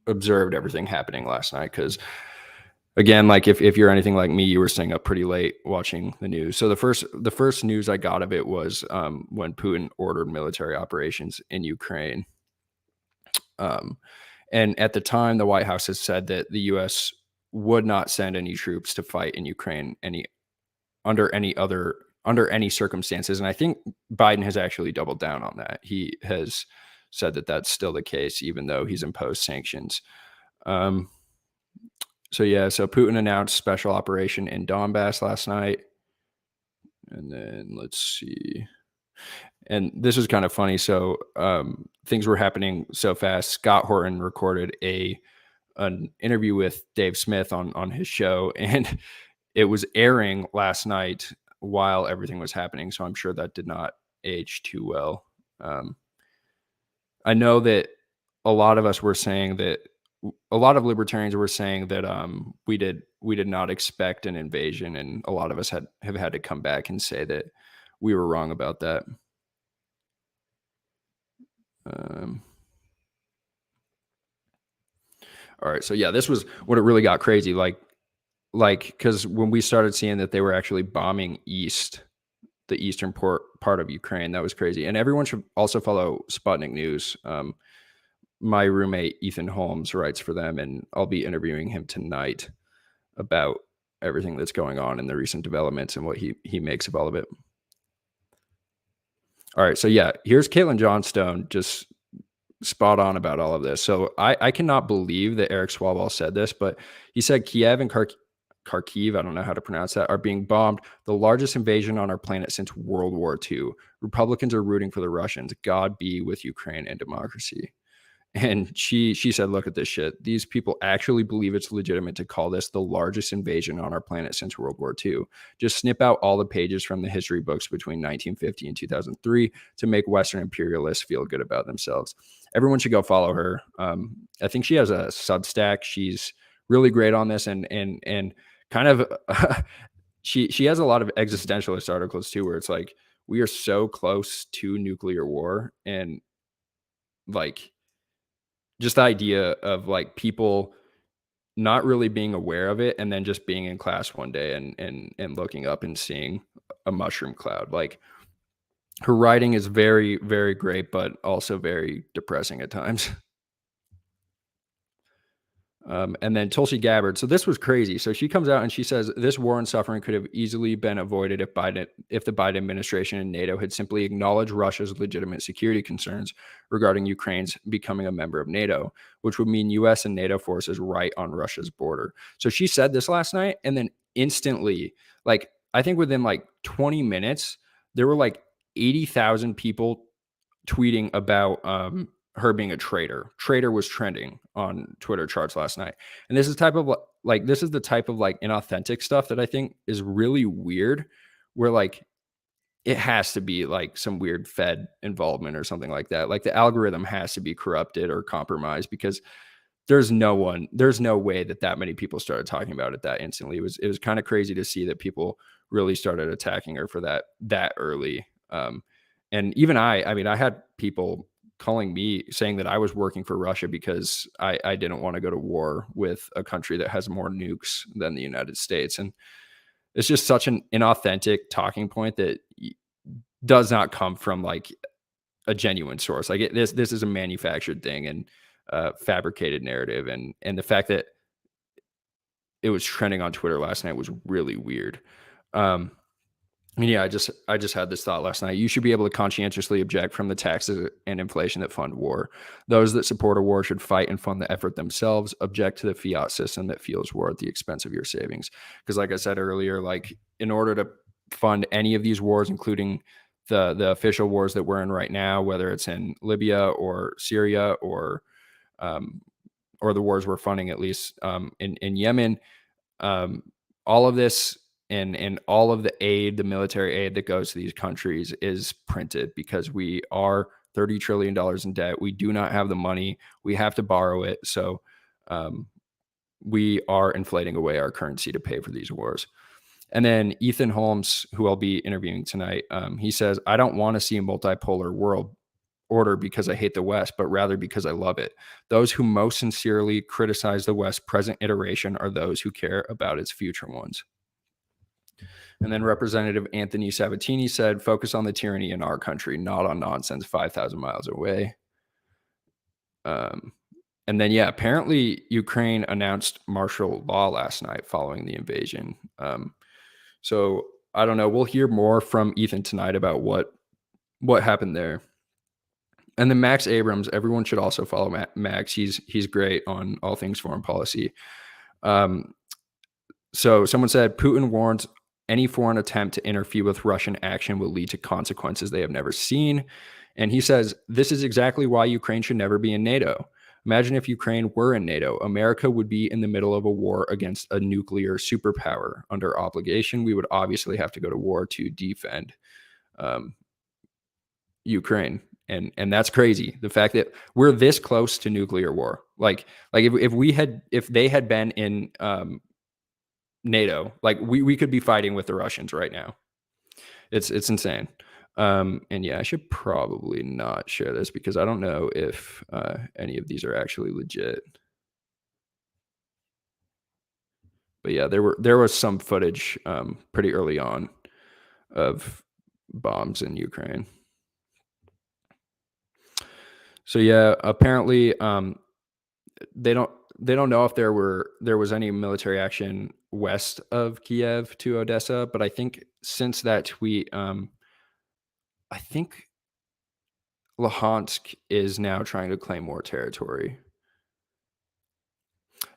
observed everything happening last night. Because again, like if you're anything like me, you were staying up pretty late watching the news. So the first news I got of it was when Putin ordered military operations in Ukraine. And at the time, the White House has said that the U.S. would not send any troops to fight in Ukraine under any circumstances. And I think Biden has actually doubled down on that. He has said that that's still the case, even though he's imposed sanctions. So Putin announced special operation in Donbass last night. And then let's see. And this is kind of funny. So things were happening so fast. Scott Horton recorded an interview with Dave Smith on his show, and it was airing last night while everything was happening. So I'm sure that did not age too well. I know that a lot of us were saying that a lot of libertarians were saying that we did not expect an invasion, and a lot of us have had to come back and say that we were wrong about that. All right, so yeah, this was when it really got crazy. Like, because when we started seeing that they were actually bombing the eastern part of Ukraine, that was crazy. And everyone should also follow Sputnik News. My roommate Ethan Holmes writes for them, and I'll be interviewing him tonight about everything that's going on in the recent developments and what he makes of all of it. All right, so yeah, here's Caitlin Johnstone just spot on about all of this. So I cannot believe that Eric Swalwell said this, but he said Kiev and Kharkiv, I don't know how to pronounce that, are being bombed, the largest invasion on our planet since World War II. Republicans are rooting for the Russians. God be with Ukraine and democracy. And she said, look at this shit. These people actually believe it's legitimate to call this the largest invasion on our planet since World War II. Just snip out all the pages from the history books between 1950 and 2003 to make Western imperialists feel good about themselves. Everyone should go follow her. I think she has a Substack. She's really great on this, and kind of she has a lot of existentialist articles too, where it's like we are so close to nuclear war, and like just the idea of like people not really being aware of it and then just being in class one day and looking up and seeing a mushroom cloud. Like her writing is very, very great, but also very depressing at times. And then Tulsi Gabbard. So this was crazy. So she comes out and she says this war and suffering could have easily been avoided if the Biden administration and NATO had simply acknowledged Russia's legitimate security concerns regarding Ukraine's becoming a member of NATO, which would mean U.S. and NATO forces right on Russia's border. So she said this last night, and then instantly, like I think within like 20 minutes, there were like 80,000 people tweeting about her being a traitor. Traitor was trending on Twitter charts last night. And this is the type of inauthentic stuff that I think is really weird, where like it has to be like some weird Fed involvement or something like that. Like the algorithm has to be corrupted or compromised, because there's no way that many people started talking about it that instantly. It was kind of crazy to see that people really started attacking her for that early. And even I had people calling me saying that I was working for Russia because I didn't want to go to war with a country that has more nukes than the United States. And it's just such an inauthentic talking point that does not come from like a genuine source. Like this is a manufactured thing and fabricated narrative, and the fact that it was trending on Twitter last night was really weird. Um, yeah, I just had this thought last night. You should be able to conscientiously object from the taxes and inflation that fund war. Those that support a war should fight and fund the effort themselves. Object to the fiat system that fuels war at the expense of your savings. Because, like I said earlier, like in order to fund any of these wars, including the official wars that we're in right now, whether it's in Libya or Syria um, or the wars we're funding at least in Yemen, um, all of this and all of the aid, the military aid that goes to these countries is printed because we are $30 trillion in debt. We do not have the money. We have to borrow it. So um, we are inflating away our currency to pay for these wars. And then Ethan Holmes, who I'll be interviewing tonight, he says, I don't want to see a multipolar world order because I hate the West, but rather because I love it. Those who most sincerely criticize the West's present iteration are those who care about its future ones. And then Representative Anthony Sabatini said, focus on the tyranny in our country, not on nonsense 5,000 miles away. And then, yeah, apparently Ukraine announced martial law last night following the invasion. So I don't know. We'll hear more from Ethan tonight about what happened there. And then Max Abrams, everyone should also follow Max. He's great on all things foreign policy. So someone said Putin warns any foreign attempt to interfere with Russian action will lead to consequences they have never seen. And he says, this is exactly why Ukraine should never be in NATO. Imagine if Ukraine were in NATO. America would be in the middle of a war against a nuclear superpower. Under obligation, we would obviously have to go to war to defend Ukraine. And that's crazy. The fact that we're this close to nuclear war. Like if they had been in NATO, like we could be fighting with the Russians right now. It's insane. And yeah, I should probably not share this because I don't know if any of these are actually legit. But yeah, there was some footage pretty early on of bombs in Ukraine. So yeah, apparently they don't know if there was any military action west of Kiev to Odessa, but I think since that tweet, I think Luhansk is now trying to claim more territory.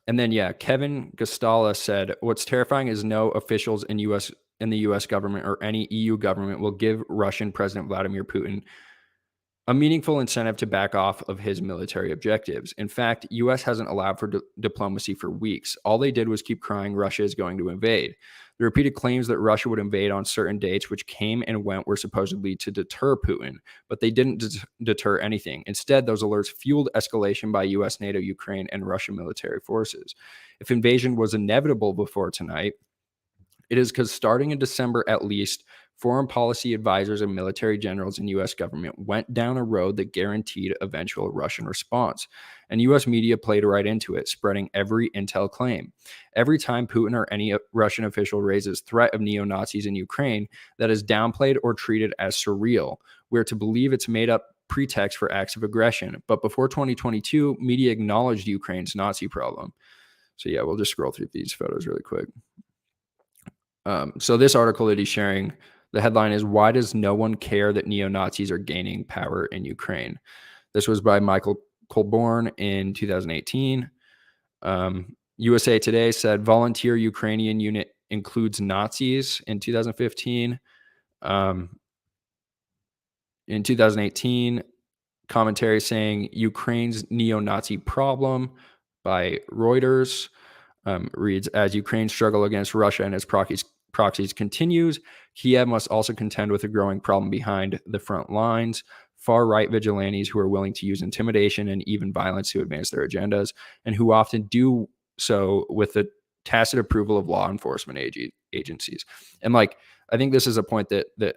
And then yeah, Kevin Gostala said, "What's terrifying is no officials in the U.S. government or any EU government will give Russian President Vladimir Putin a meaningful incentive to back off of his military objectives. In fact, U.S. hasn't allowed for diplomacy for weeks. All they did was keep crying Russia is going to invade. The repeated claims that Russia would invade on certain dates, which came and went, were supposedly to deter Putin, but they didn't deter anything. Instead, those alerts fueled escalation by U.S., NATO, Ukraine, and Russian military forces. If invasion was inevitable before tonight, it is because starting in December at least, foreign policy advisors and military generals in U.S. government went down a road that guaranteed eventual Russian response. And U.S. media played right into it, spreading every intel claim. Every time Putin or any Russian official raises threat of neo-Nazis in Ukraine, that is downplayed or treated as surreal. We're to believe it's made up pretext for acts of aggression. But before 2022, media acknowledged Ukraine's Nazi problem. So yeah, we'll just scroll through these photos really quick. So this article that he's sharing, the headline is, "Why does no one care that neo-Nazis are gaining power in Ukraine?" This was by Michael Colborn in 2018. USA Today said volunteer Ukrainian unit includes Nazis in 2015. In 2018, commentary saying Ukraine's neo-Nazi problem by Reuters reads, as Ukraine's struggle against Russia and its proxies continues, Kiev must also contend with a growing problem behind the front lines, far-right vigilantes who are willing to use intimidation and even violence to advance their agendas, and who often do so with the tacit approval of law enforcement agencies. And like, I think this is a point that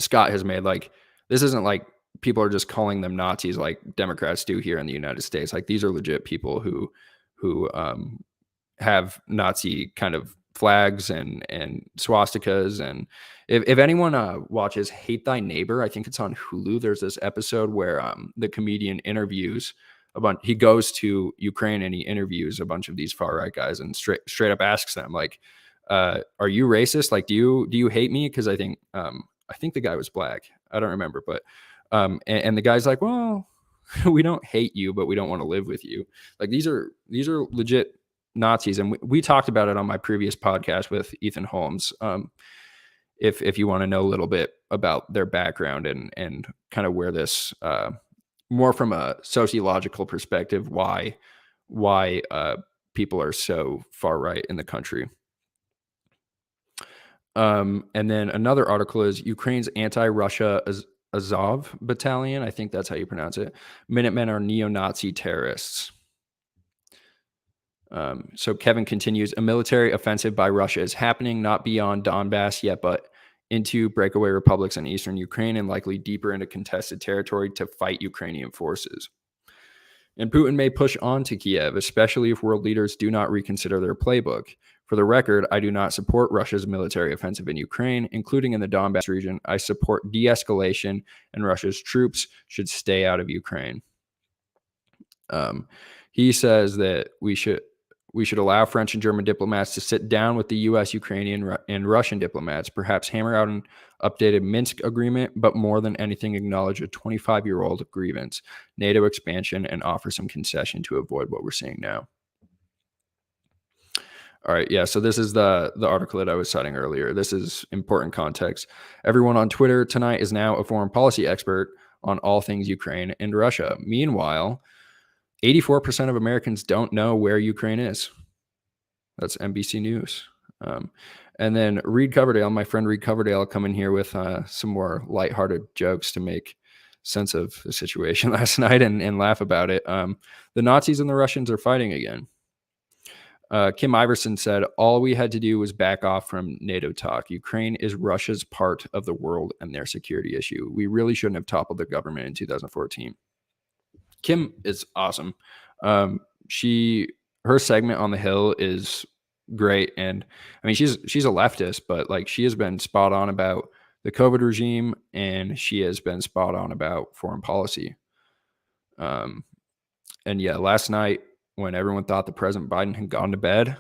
Scott has made. Like, this isn't like people are just calling them Nazis like Democrats do here in the United States. Like these are legit people who have Nazi kind of flags and swastikas. And if anyone watches Hate Thy Neighbor, I think it's on Hulu. There's this episode where the comedian interviews a bunch. He goes to Ukraine and he interviews a bunch of these far right guys and straight up asks them like, "Are you racist? Like, do you hate me?" Because I think the guy was black. I don't remember, but and the guy's like, "Well, we don't hate you, but we don't want to live with you." Like these are legit Nazis, and we talked about it on my previous podcast with Ethan Holmes. If you want to know a little bit about their background and kind of where this more from a sociological perspective, why people are so far right in the country. And then another article is Ukraine's anti-Russia Azov battalion. I think that's how you pronounce it. Minutemen are neo-Nazi terrorists. So Kevin continues, a military offensive by Russia is happening, not beyond Donbass yet, but into breakaway republics in eastern Ukraine and likely deeper into contested territory to fight Ukrainian forces. And Putin may push on to Kiev, especially if world leaders do not reconsider their playbook. For the record, I do not support Russia's military offensive in Ukraine, including in the Donbass region. I support de-escalation, and Russia's troops should stay out of Ukraine. He says that we should allow French and German diplomats to sit down with the U.S., Ukrainian, and Russian diplomats, perhaps hammer out an updated Minsk agreement, but more than anything, acknowledge a 25-year-old grievance, NATO expansion, and offer some concession to avoid what we're seeing now. All right, yeah, so this is the article that I was citing earlier. This is important context. Everyone on Twitter tonight is now a foreign policy expert on all things Ukraine and Russia. Meanwhile, 84% of Americans don't know where Ukraine is. That's NBC News. And then Reed Coverdale, my friend Reed Coverdale, come in here with some more lighthearted jokes to make sense of the situation last night and laugh about it. The Nazis and the Russians are fighting again. Kim Iverson said, all we had to do was back off from NATO talk. Ukraine is Russia's part of the world and their security issue. We really shouldn't have toppled the government in 2014. Kim is awesome. Her segment on the Hill is great. And I mean, she's a leftist, but like she has been spot on about the COVID regime and she has been spot on about foreign policy. And yeah, last night when everyone thought that President Biden had gone to bed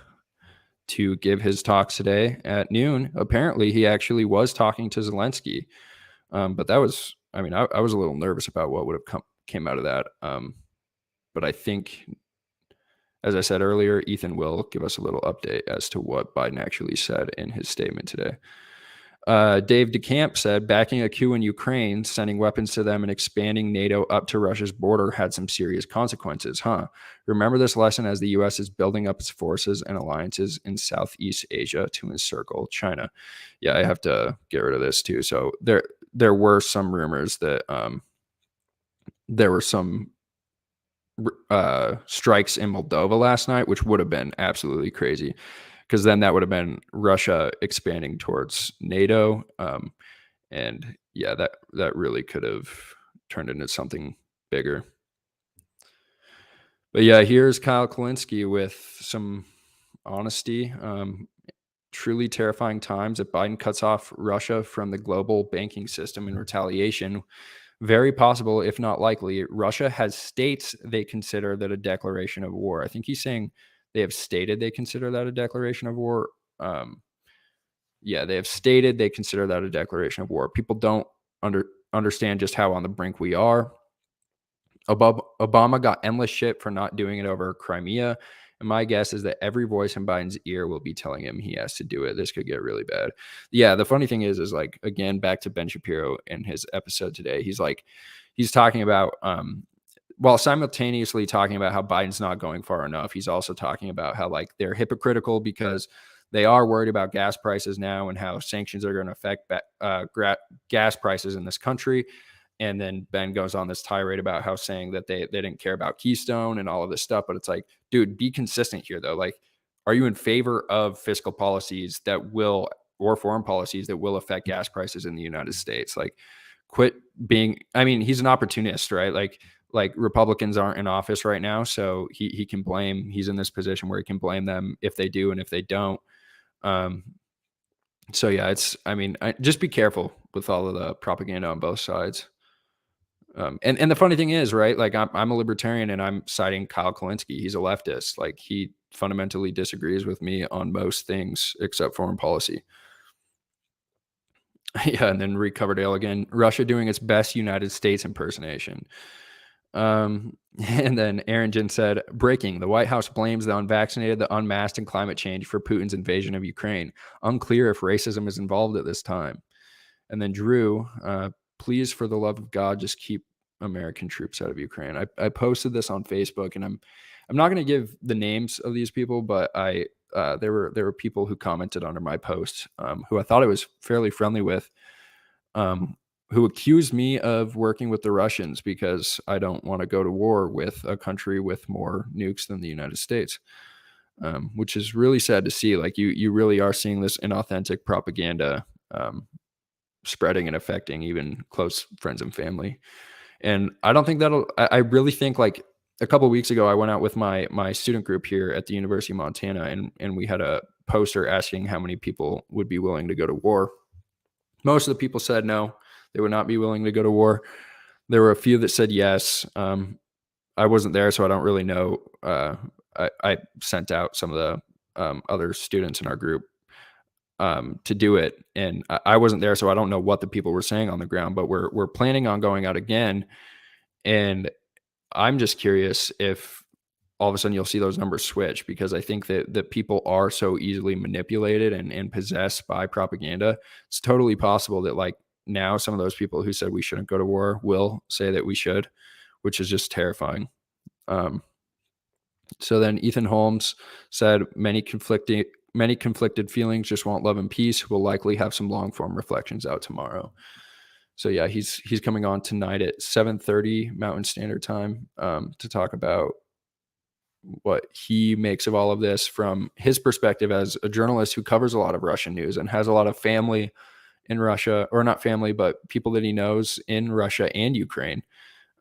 to give his talks today at noon, apparently he actually was talking to Zelensky. But that was, I mean, I was a little nervous about what would have came out of that. But I think, as I said earlier, Ethan will give us a little update as to what Biden actually said in his statement today. Dave DeCamp said, backing a coup in Ukraine, sending weapons to them and expanding NATO up to Russia's border had some serious consequences, huh? Remember this lesson as the U.S. is building up its forces and alliances in Southeast Asia to encircle China. Yeah, I have to get rid of this too. So there were some rumors that there were some strikes in Moldova last night, which would have been absolutely crazy. Because then that would have been Russia expanding towards NATO. And yeah, that really could have turned into something bigger. But yeah, here's Kyle Kulinski with some honesty. Truly terrifying times that Biden cuts off Russia from the global banking system in retaliation. Very possible, if not likely. Russia has states they consider that a declaration of war. I think he's saying they have stated they consider that a declaration of war. Yeah, they have stated they consider that a declaration of war. People don't understand just how on the brink we are. Obama got endless shit for not doing it over Crimea. And my guess is that every voice in Biden's ear will be telling him he has to do it. This could get really bad. Yeah, the funny thing is like, again, back to Ben Shapiro in his episode today. He's talking about while simultaneously talking about how Biden's not going far enough, he's also talking about how like they're hypocritical because they are worried about gas prices now and how sanctions are going to affect gas prices in this country. And then Ben goes on this tirade about how saying that they didn't care about Keystone and all of this stuff. But it's like, dude, be consistent here, though. Like, are you in favor of fiscal policies that will or foreign policies that will affect gas prices in the United States? Like, quit being. I mean, he's an opportunist, right? Like Republicans aren't in office right now, so he can blame. He's in this position where he can blame them if they do and if they don't. Um, so yeah, it's. I mean, just be careful with all of the propaganda on both sides. And the funny thing is, right? Like I'm a libertarian and I'm citing Kyle Kalinske. He's a leftist. Like he fundamentally disagrees with me on most things except foreign policy. Yeah, and then Rick Coverdale again. Russia doing its best United States impersonation. And then Aaron Jin said, breaking, the White House blames the unvaccinated, the unmasked, and climate change for Putin's invasion of Ukraine. Unclear if racism is involved at this time. And then Drew, please, for the love of God, just keep American troops out of Ukraine. I posted this on Facebook, and I'm not going to give the names of these people, but there were people who commented under my post who I thought I was fairly friendly with, who accused me of working with the Russians because I don't want to go to war with a country with more nukes than the United States, which is really sad to see. Like you really are seeing this inauthentic propaganda spreading and affecting even close friends and family. And I don't think I really think, like, a couple of weeks ago, I went out with my student group here at the University of Montana, and we had a poster asking how many people would be willing to go to war. Most of the people said no, they would not be willing to go to war. There were a few that said yes. I wasn't there, so I don't really know. I sent out some of the other students in our group to do it, and I wasn't there, so I don't know what the people were saying on the ground. But we're planning on going out again, and I'm just curious if all of a sudden you'll see those numbers switch, because I think that people are so easily manipulated and possessed by propaganda. It's totally possible that, like, now some of those people who said we shouldn't go to war will say that we should, which is just terrifying. So then Ethan Holmes said many conflicted feelings, just want love and peace. We'll likely have some long form reflections out tomorrow. So yeah, he's coming on tonight at 7:30 Mountain Standard Time to talk about what he makes of all of this from his perspective as a journalist who covers a lot of Russian news and has a lot of family in Russia, or not family, but people that he knows in Russia and Ukraine.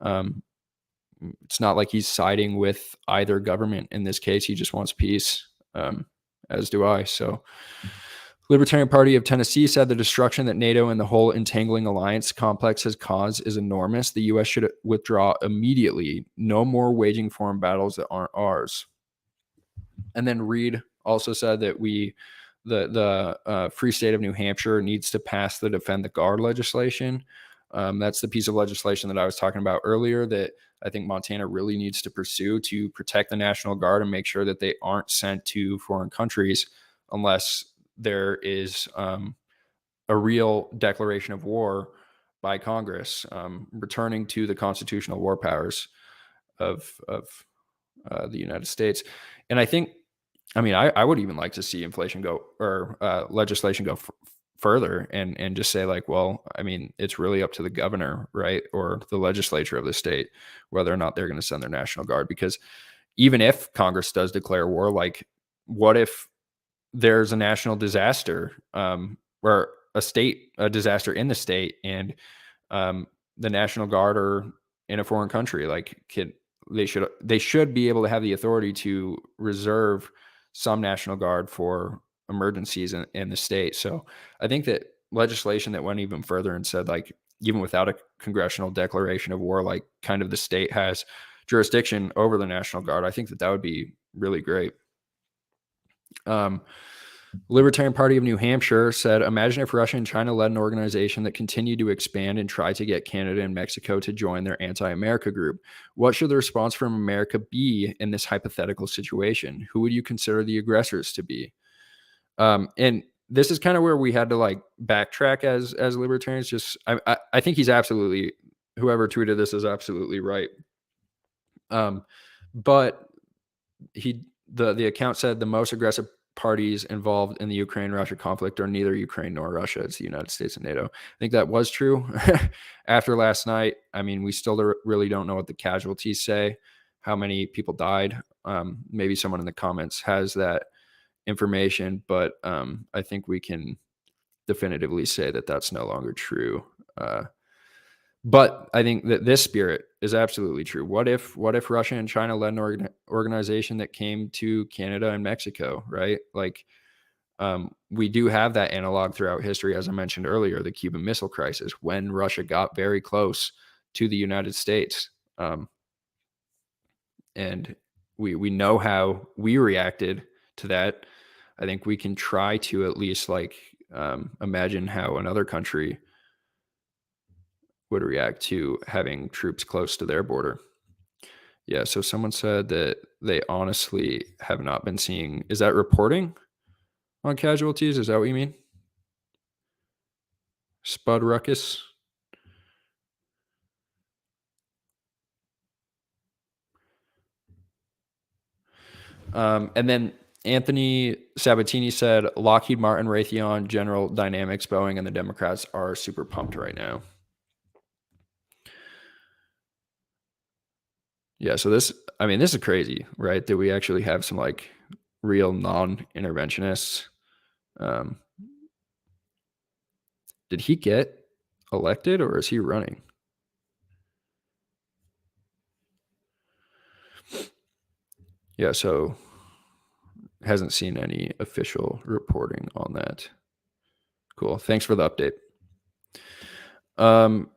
It's not like he's siding with either government in this case. He just wants peace, as do I. So Libertarian Party of Tennessee said the destruction that NATO and the whole entangling alliance complex has caused is enormous. The U.S. should withdraw immediately. No more waging foreign battles that aren't ours. And then Reed also said that the free state of New Hampshire needs to pass the Defend the Guard legislation. That's the piece of legislation that I was talking about earlier that I think Montana really needs to pursue to protect the National Guard and make sure that they aren't sent to foreign countries unless there is a real declaration of war by Congress, returning to the constitutional war powers of the United States. And I think, I mean, I would even like to see inflation go, or legislation go further and just say, like, well, I mean, it's really up to the governor, right, or the legislature of the state, whether or not they're going to send their National Guard. Because even if Congress does declare war, like, what if there's a national disaster, or a disaster in the state, and the National Guard are in a foreign country? Like, they should be able to have the authority to reserve some National Guard for emergencies in the state. So I think that legislation that went even further and said, like, even without a congressional declaration of war, like, kind of the state has jurisdiction over the National Guard, I think that would be really great. Libertarian Party of New Hampshire said, imagine if Russia and China led an organization that continued to expand and try to get Canada and Mexico to join their anti-America group. What should the response from America be in this hypothetical situation? Who would you consider the aggressors to be? And this is kind of where we had to, like, backtrack as libertarians. Just I think he's absolutely, whoever tweeted this is absolutely right. But the account said the most aggressive parties involved in the Ukraine-Russia conflict are neither Ukraine nor Russia. It's the United States and NATO. I think that was true. After last night, I mean, we still really don't know what the casualties say, how many people died. Maybe someone in the comments has that information, but I think we can definitively say that that's no longer true. But I think that this spirit is absolutely true. What if Russia and China led an organization that came to Canada and Mexico, right? Like, we do have that analog throughout history, as I mentioned earlier, the Cuban Missile Crisis, when Russia got very close to the United States, and we know how we reacted to that. I think we can try to at least like imagine how another country would react to having troops close to their border. Yeah, so someone said that they honestly have not been seeing. Is that reporting on casualties? Is that what you mean? Spud Ruckus? And then Anthony Sabatini said Lockheed Martin, Raytheon, General Dynamics, Boeing, and the Democrats are super pumped right now. Yeah, so this is crazy, right? That we actually have some like real non-interventionists. Um, did he get elected or is he running? Yeah, so hasn't seen any official reporting on that. Cool. Thanks for the update.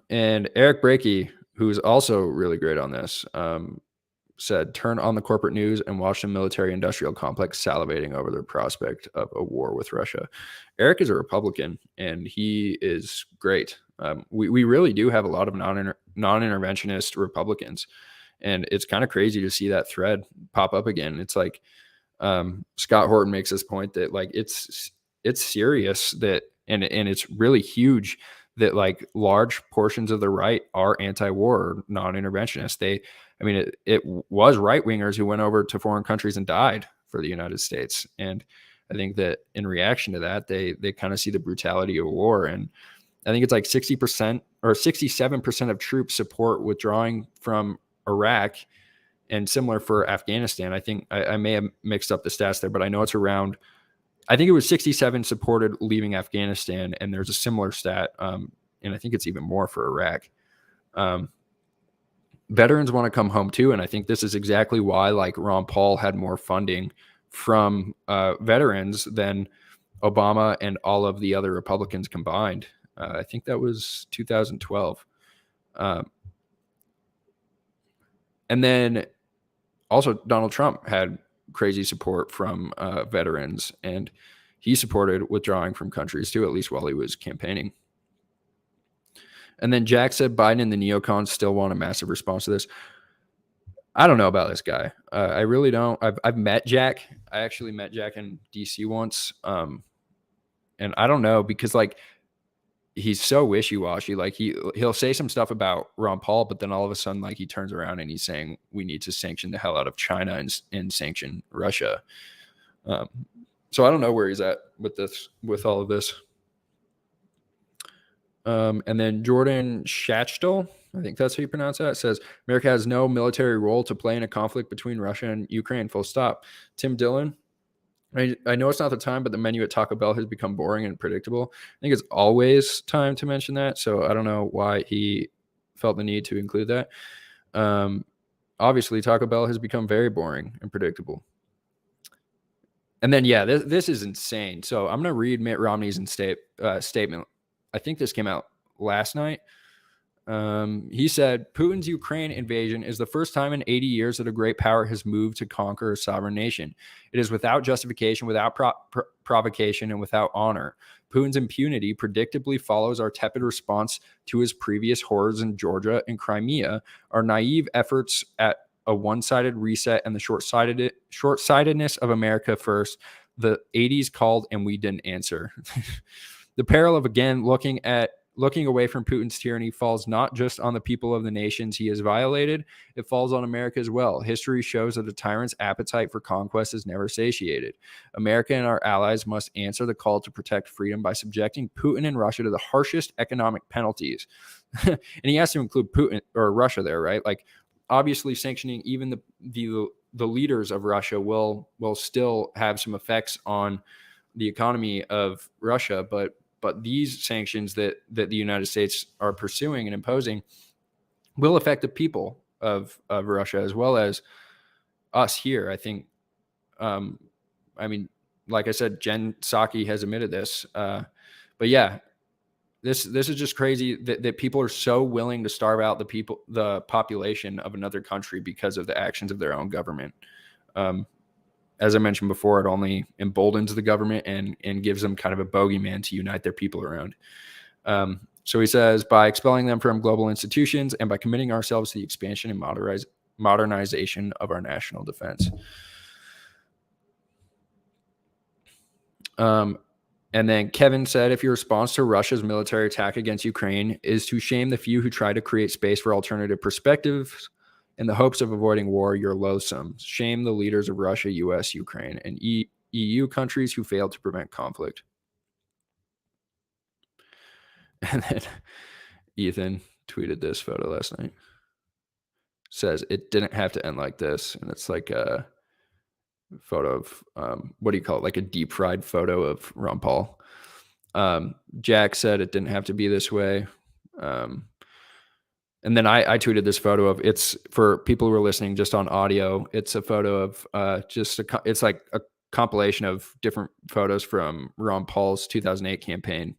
And Eric Brakey, who's also really great on this, said, turn on the corporate news and watch the military industrial complex salivating over the prospect of a war with Russia. Eric is a Republican and he is great. We really do have a lot of non-interventionist Republicans. And it's kind of crazy to see that thread pop up again. It's like Scott Horton makes this point that like it's serious that and it's really huge that like large portions of the right are anti-war, non-interventionist. It was right wingers who went over to foreign countries and died for the United States. And I think that in reaction to that, they kind of see the brutality of war. And I think it's like 60% or 67% of troops support withdrawing from Iraq, and similar for Afghanistan. I think I may have mixed up the stats there, but I know it's around, I think it was 67 supported leaving Afghanistan, and there's a similar stat, and I think it's even more for Iraq. Veterans want to come home too, and I think this is exactly why like Ron Paul had more funding from veterans than Obama and all of the other Republicans combined. I think that was 2012. And then also Donald Trump had crazy support from veterans, and he supported withdrawing from countries too, at least while he was campaigning. And then Jack said Biden and the neocons still want a massive response to this. I don't know about this guy. I really don't. I've met Jack. I actually met Jack in DC once. And I don't know, because like he's so wishy-washy. Like he'll say some stuff about Ron Paul, but then all of a sudden like he turns around and he's saying we need to sanction the hell out of China and sanction Russia. So I don't know where he's at with all of this. And then Jordan Schachtel, I think that's how you pronounce that, says America has no military role to play in a conflict between Russia and Ukraine, full stop. Tim Dillon, I know it's not the time, but the menu at Taco Bell has become boring and predictable. I think it's always time to mention that. So I don't know why he felt the need to include that. Obviously, Taco Bell has become very boring and predictable. And then, yeah, this is insane. So I'm going to read Mitt Romney's statement. I think this came out last night. He said, Putin's Ukraine invasion is the first time in 80 years that a great power has moved to conquer a sovereign nation. It is without justification, without provocation, and without honor. Putin's impunity predictably follows our tepid response to his previous horrors in Georgia and Crimea, our naive efforts at a one-sided reset, and the short-sightedness of America first. The 80s called and we didn't answer. The peril of again looking away from Putin's tyranny falls not just on the people of the nations he has violated, it falls on America as well. History shows that a tyrant's appetite for conquest is never satiated. America and our allies must answer the call to protect freedom by subjecting Putin and Russia to the harshest economic penalties. And he has to include Putin or Russia there, right? Like, obviously sanctioning even the leaders of Russia will still have some effects on the economy of Russia, but But these sanctions that the United States are pursuing and imposing will affect the people of Russia as well as us here. I think, um, I mean, like I said, Jen Psaki has admitted this. But yeah, this is just crazy that people are so willing to starve out the population of another country because of the actions of their own government. As I mentioned before, it only emboldens the government and gives them kind of a bogeyman to unite their people around. So he says, by expelling them from global institutions and by committing ourselves to the expansion and modernization of our national defense. And then Kevin said, if your response to Russia's military attack against Ukraine is to shame the few who try to create space for alternative perspectives in the hopes of avoiding war, you're loathsome. Shame the leaders of Russia, US, Ukraine, and EU countries who failed to prevent conflict. And then Ethan tweeted this photo last night. Says, it didn't have to end like this. And it's like a photo of, what do you call it? Like a deep fried photo of Ron Paul. Jack said it didn't have to be this way. And then I tweeted this photo of, it's for people who are listening just on audio. It's a photo of it's like a compilation of different photos from Ron Paul's 2008 campaign.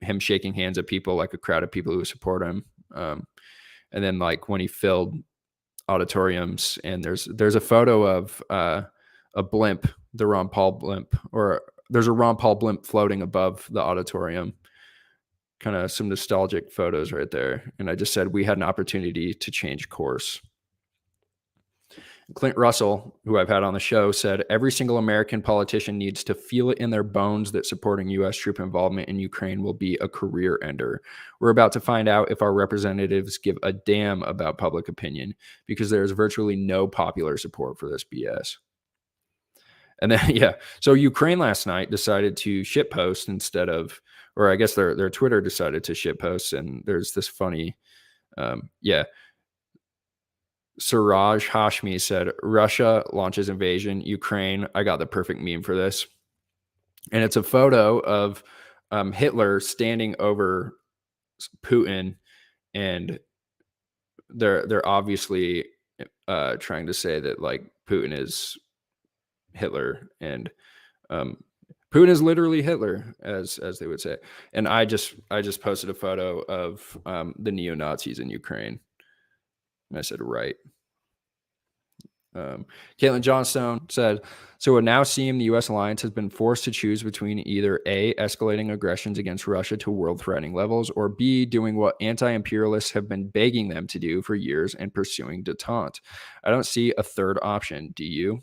Him shaking hands at people, like a crowd of people who support him. And then like when he filled auditoriums, and there's a photo of a blimp, the Ron Paul blimp, or there's a Ron Paul blimp floating above the auditorium. Kind of some nostalgic photos right there. And I just said, we had an opportunity to change course. Clint Russell, who I've had on the show, said every single American politician needs to feel it in their bones that supporting U.S. troop involvement in Ukraine will be a career ender. We're about to find out if our representatives give a damn about public opinion, because there is virtually no popular support for this BS. And then, yeah, so Ukraine last night decided to shitpost instead of, or I guess their Twitter decided to shitpost, and there's this funny, Suraj Hashmi said, Russia launches invasion, Ukraine. I got the perfect meme for this. And it's a photo of Hitler standing over Putin, and they're obviously trying to say that like Putin is Hitler, and Putin is literally Hitler, as they would say. And I just posted a photo of the neo-Nazis in Ukraine. And I said, right. Caitlin Johnstone said, so it now seems the U.S. alliance has been forced to choose between either A, escalating aggressions against Russia to world-threatening levels, or B, doing what anti-imperialists have been begging them to do for years and pursuing détente. I don't see a third option. Do you?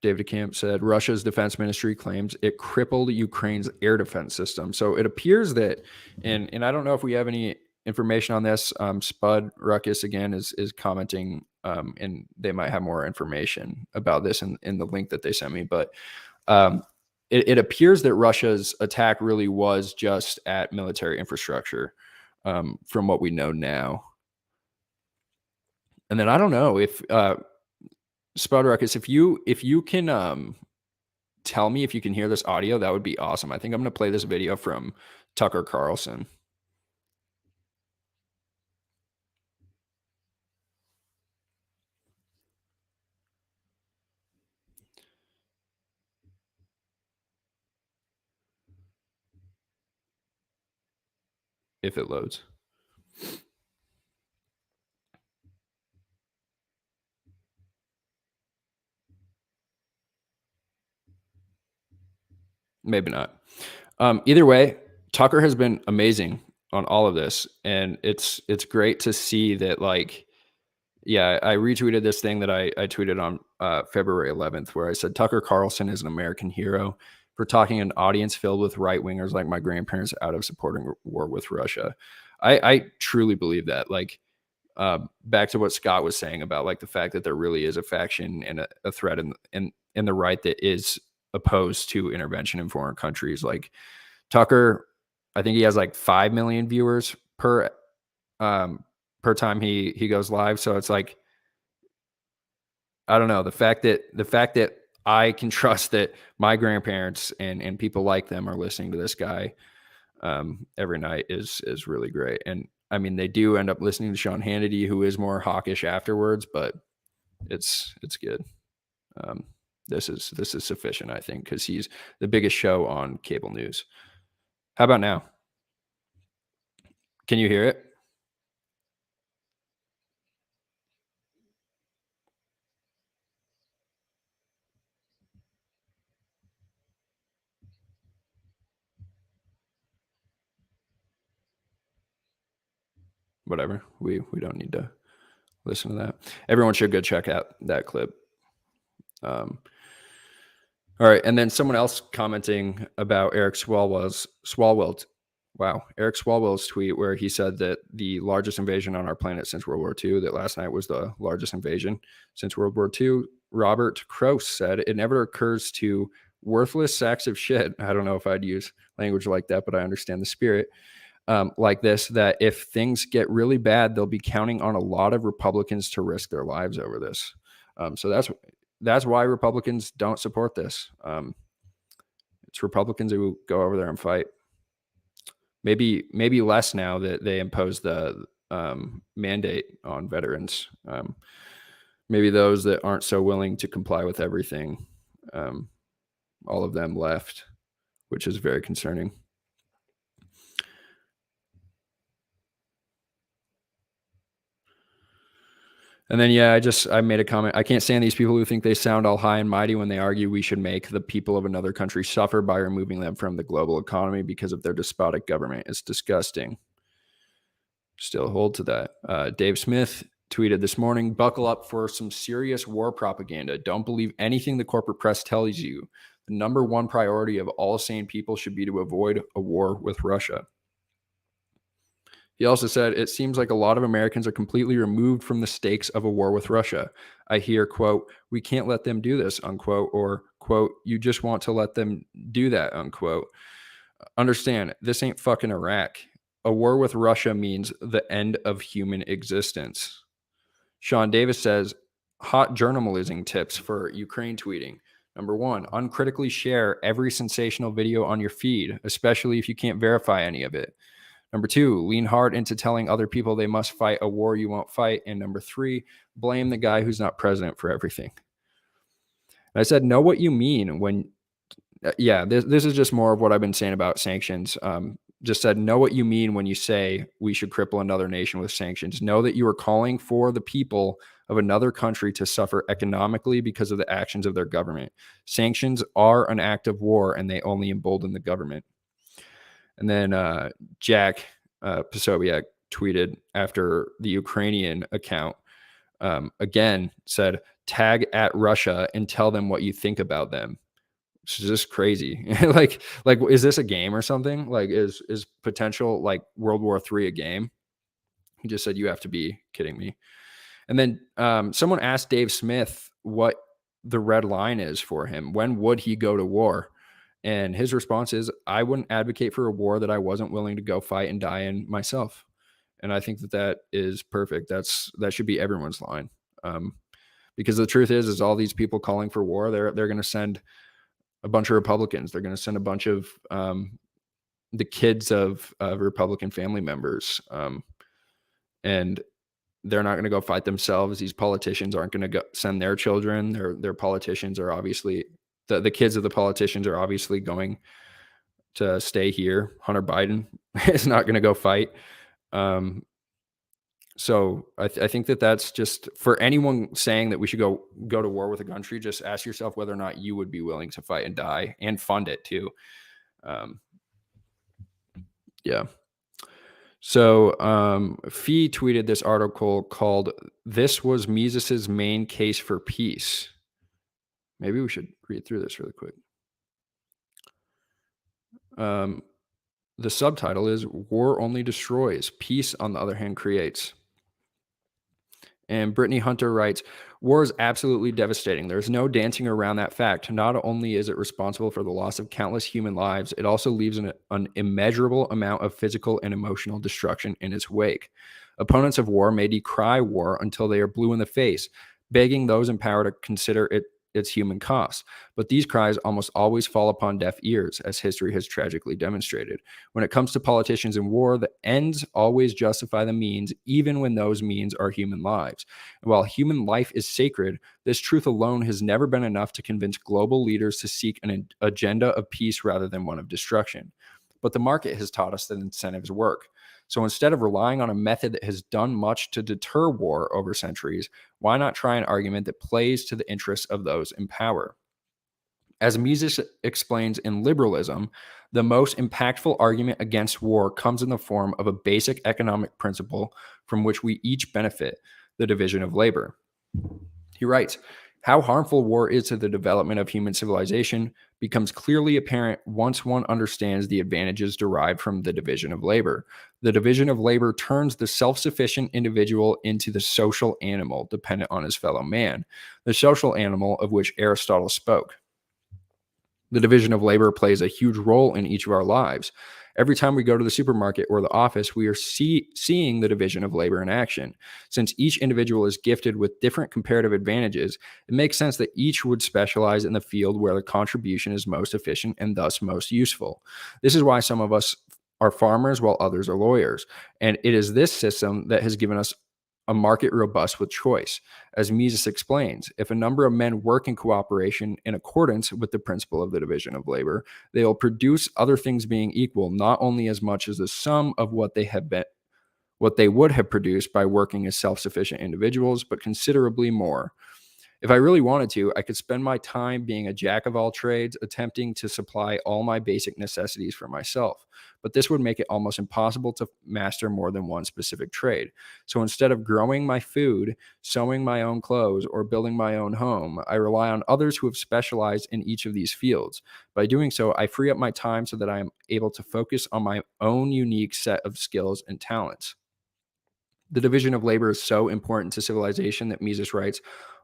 David Camp said, Russia's defense ministry claims it crippled Ukraine's air defense system. So it appears that, and I don't know if we have any information on this. Spud Ruckus again is commenting, and they might have more information about this in the link that they sent me. But it appears that Russia's attack really was just at military infrastructure, from what we know now. And then I don't know if Spud Ruckus, if you can tell me if you can hear this audio, that would be awesome. I think I'm going to play this video from Tucker Carlson. If it loads. Maybe not. Either way, Tucker has been amazing on all of this, and it's great to see that. Like, yeah, I retweeted this thing that I tweeted on February 11th, where I said Tucker Carlson is an American hero for talking an audience filled with right wingers like my grandparents out of supporting war with Russia. I truly believe that. Like, back to what Scott was saying about like the fact that there really is a faction and a threat in the right that is opposed to intervention in foreign countries. Like Tucker, I think he has like 5 million viewers per time he goes live. So it's like, I don't know, the fact that I can trust that my grandparents and people like them are listening to this guy every night is really great. And I mean, they do end up listening to Sean Hannity, who is more hawkish afterwards, but it's good. Um, this is sufficient, I think, because he's the biggest show on cable news. How about now? Can you hear it? Whatever. We don't need to listen to that. Everyone should go check out that clip. Um, all right, and then someone else commenting about Eric Swalwell's tweet where he said that the largest invasion on our planet since World War II, that last night was the largest invasion since World War II. Robert Kroos said it never occurs to worthless sacks of shit. I don't know if I'd use language like that, but I understand the spirit. Like this, that if things get really bad, they'll be counting on a lot of Republicans to risk their lives over this. So that's why Republicans don't support this. It's Republicans who go over there and fight. Maybe less now that they impose the mandate on veterans. Maybe those that aren't so willing to comply with everything, all of them left, which is very concerning. And then, yeah, I made a comment. I can't stand these people who think they sound all high and mighty when they argue we should make the people of another country suffer by removing them from the global economy because of their despotic government. It's disgusting. Still hold to that. Dave Smith tweeted this morning, buckle up for some serious war propaganda. Don't believe anything the corporate press tells you. The number one priority of all sane people should be to avoid a war with Russia. He also said, it seems like a lot of Americans are completely removed from the stakes of a war with Russia. I hear, quote, we can't let them do this, unquote, or, quote, you just want to let them do that, unquote. Understand, this ain't fucking Iraq. A war with Russia means the end of human existence. Sean Davis says, hot journalism tips for Ukraine tweeting. Number one, uncritically share every sensational video on your feed, especially if you can't verify any of it. Number two, lean hard into telling other people they must fight a war you won't fight. And number three, blame the guy who's not president for everything. And I said, know what you mean when, this is just more of what I've been saying about sanctions. Just said, know what you mean when you say we should cripple another nation with sanctions. Know that you are calling for the people of another country to suffer economically because of the actions of their government. Sanctions are an act of war and they only embolden the government. And then Jack Posobiec tweeted after the Ukrainian account, again said, tag at Russia and tell them what you think about them. It's just crazy. like, is this a game or something? Like, is potential like World War III a game? He just said, you have to be kidding me. And then someone asked Dave Smith what the red line is for him. When would he go to war? And his response is, I wouldn't advocate for a war that I wasn't willing to go fight and die in myself. And I think that is perfect. That should be everyone's line. Because the truth is all these people calling for war, they're going to send a bunch of Republicans. They're going to send a bunch of the kids of Republican family members. And they're not going to go fight themselves. These politicians aren't going to go send their children. Their politicians are obviously the kids of the politicians are obviously going to stay here. Hunter Biden is not going to go fight. So I think that's just for anyone saying that we should go to war with a country. Just ask yourself whether or not you would be willing to fight and die and fund it too. Yeah. So Fee tweeted this article called "This Was Mises's Main Case for Peace." Maybe we should read through this really quick. The subtitle is "War Only Destroys, Peace on the Other Hand Creates." And Brittany Hunter writes, war is absolutely devastating. There's no dancing around that fact. Not only is it responsible for the loss of countless human lives, it also leaves an immeasurable amount of physical and emotional destruction in its wake. Opponents of war may decry war until they are blue in the face, begging those in power to consider its human cost. But these cries almost always fall upon deaf ears, as history has tragically demonstrated. When it comes to politicians in war, the ends always justify the means, even when those means are human lives. And while human life is sacred, this truth alone has never been enough to convince global leaders to seek an agenda of peace rather than one of destruction. But the market has taught us that incentives work. So instead of relying on a method that has done much to deter war over centuries, why not try an argument that plays to the interests of those in power? As Mises explains in Liberalism, the most impactful argument against war comes in the form of a basic economic principle from which we each benefit: the division of labor. He writes, how harmful war is to the development of human civilization becomes clearly apparent once one understands the advantages derived from the division of labor. The division of labor turns the self sufficient individual into the social animal dependent on his fellow man, the social animal of which Aristotle spoke. The division of labor plays a huge role in each of our lives. Every time we go to the supermarket or the office, we are seeing the division of labor in action. Since each individual is gifted with different comparative advantages, it makes sense that each would specialize in the field where the contribution is most efficient and thus most useful. This is why some of us are farmers while others are lawyers. And it is this system that has given us a market robust with choice. As Mises explains, if a number of men work in cooperation in accordance with the principle of the division of labor, they will produce, other things being equal, not only as much as the sum of what they would have produced by working as self-sufficient individuals, but considerably more. If I really wanted to, I could spend my time being a jack of all trades, attempting to supply all my basic necessities for myself. But this would make it almost impossible to master more than one specific trade. So instead of growing my food, sewing my own clothes, or building my own home, I rely on others who have specialized in each of these fields. By doing so, I free up my time so that I am able to focus on my own unique set of skills and talents. The division of labor is so important to civilization that Mises writes,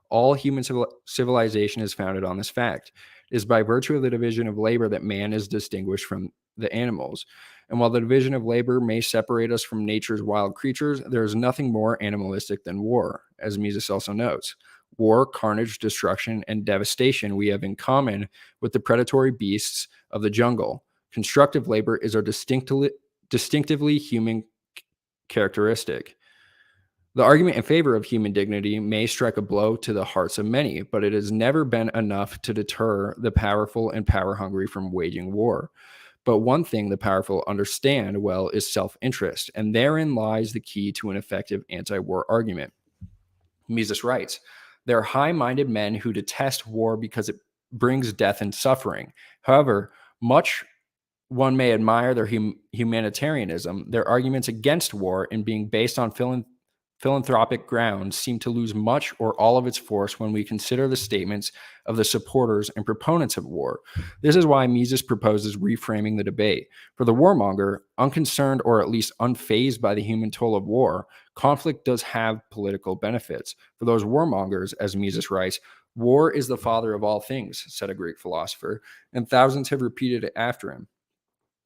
all human civilization is founded on this fact. It is by virtue of the division of labor that man is distinguished from the animals. And while the division of labor may separate us from nature's wild creatures, there is nothing more animalistic than war, as Mises also notes. War, carnage, destruction, and devastation we have in common with the predatory beasts of the jungle. Constructive labor is our distinctively human characteristic. The argument in favor of human dignity may strike a blow to the hearts of many, but it has never been enough to deter the powerful and power hungry from waging war. But one thing the powerful understand well is self-interest, and therein lies the key to an effective anti-war argument. Mises writes, there are high-minded men who detest war because it brings death and suffering. However, much one may admire their humanitarianism, their arguments against war in being based on philanthropic grounds seem to lose much or all of its force when we consider the statements of the supporters and proponents of war. This is why Mises proposes reframing the debate. For the warmonger, unconcerned or at least unfazed by the human toll of war, conflict does have political benefits. For those warmongers, as Mises writes, war is the father of all things, said a Greek philosopher, and thousands have repeated it after him.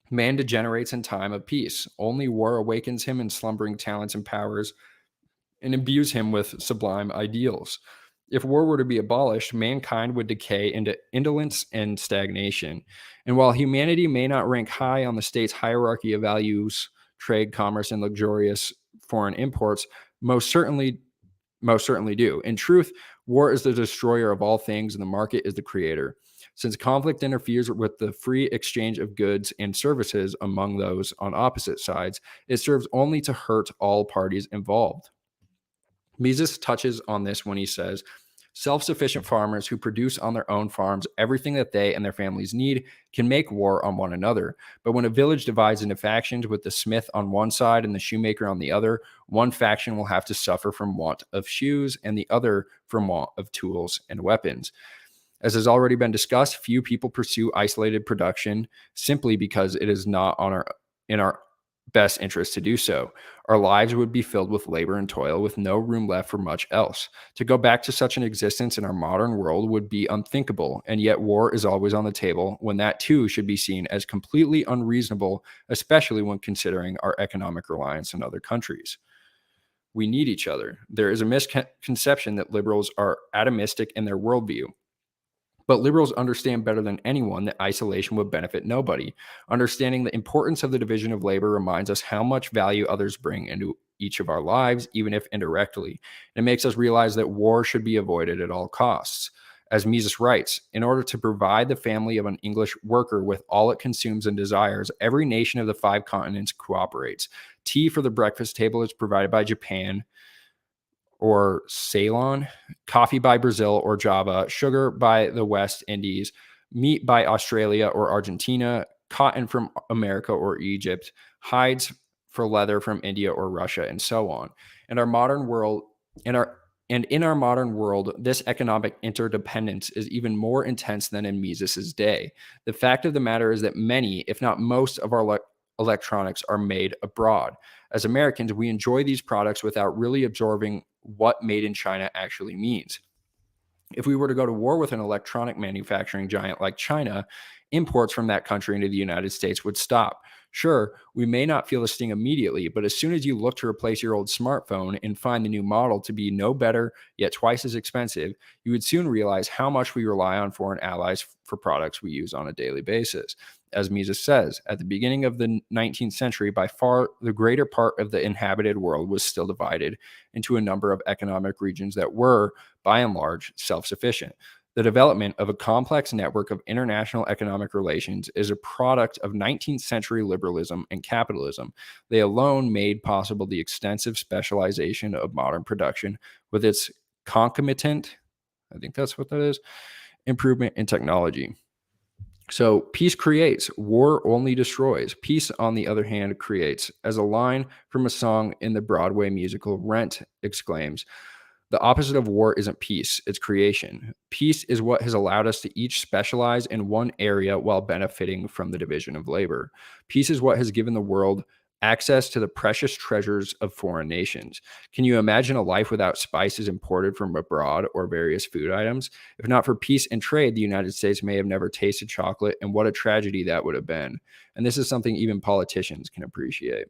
Man degenerates in time of peace. Only war awakens him in slumbering talents and powers and imbues him with sublime ideals. If war were to be abolished, mankind would decay into indolence and stagnation. And while humanity may not rank high on the state's hierarchy of values, trade, commerce, and luxurious foreign imports, most certainly do. In truth, war is the destroyer of all things, and the market is the creator. Since conflict interferes with the free exchange of goods and services among those on opposite sides, it serves only to hurt all parties involved. Mises touches on this when he says, self-sufficient farmers who produce on their own farms everything that they and their families need can make war on one another. But when a village divides into factions with the smith on one side and the shoemaker on the other, one faction will have to suffer from want of shoes and the other from want of tools and weapons. As has already been discussed, few people pursue isolated production simply because it is not in our best interest to do so. Our lives would be filled with labor and toil with no room left for much else. To go back to such an existence in our modern world would be unthinkable, and yet war is always on the table when that too should be seen as completely unreasonable, especially when considering our economic reliance on other countries. we need each other. There is a misconception that liberals are atomistic in their worldview. But liberals understand better than anyone that isolation would benefit nobody. Understanding the importance of the division of labor reminds us how much value others bring into each of our lives, even if indirectly. It makes us realize that war should be avoided at all costs. As Mises writes, in order to provide the family of an English worker with all it consumes and desires, every nation of the 5 continents cooperates. Tea for the breakfast table is provided by Japan or Ceylon, coffee by Brazil or Java, sugar by the West Indies, meat by Australia or Argentina, cotton from America or Egypt, hides for leather from India or Russia, and so on. In our modern world, in our modern world, this economic interdependence is even more intense than in Mises's day. The fact of the matter is that many, if not most, of our electronics are made abroad. As Americans, we enjoy these products without really absorbing what made in China actually means. If we were to go to war with an electronic manufacturing giant like China, imports from that country into the United States would stop. Sure, we may not feel the sting immediately, but as soon as you look to replace your old smartphone and find the new model to be no better, yet twice as expensive, you would soon realize how much we rely on foreign allies for products we use on a daily basis. As Mises says, at the beginning of the 19th century, by far the greater part of the inhabited world was still divided into a number of economic regions that were, by and large, self-sufficient. The development of a complex network of international economic relations is a product of 19th century liberalism and capitalism. They alone made possible the extensive specialization of modern production with its concomitant, I think that's what that is, improvement in technology. So peace creates, war only destroys. Peace, on the other hand, creates. As a line from a song in the Broadway musical Rent exclaims, the opposite of war isn't peace, it's creation. Peace is what has allowed us to each specialize in one area while benefiting from the division of labor. Peace is what has given the world access to the precious treasures of foreign nations. Can you imagine a life without spices imported from abroad or various food items? If not for peace and trade, the United States may have never tasted chocolate, and what a tragedy that would have been. And this is something even politicians can appreciate.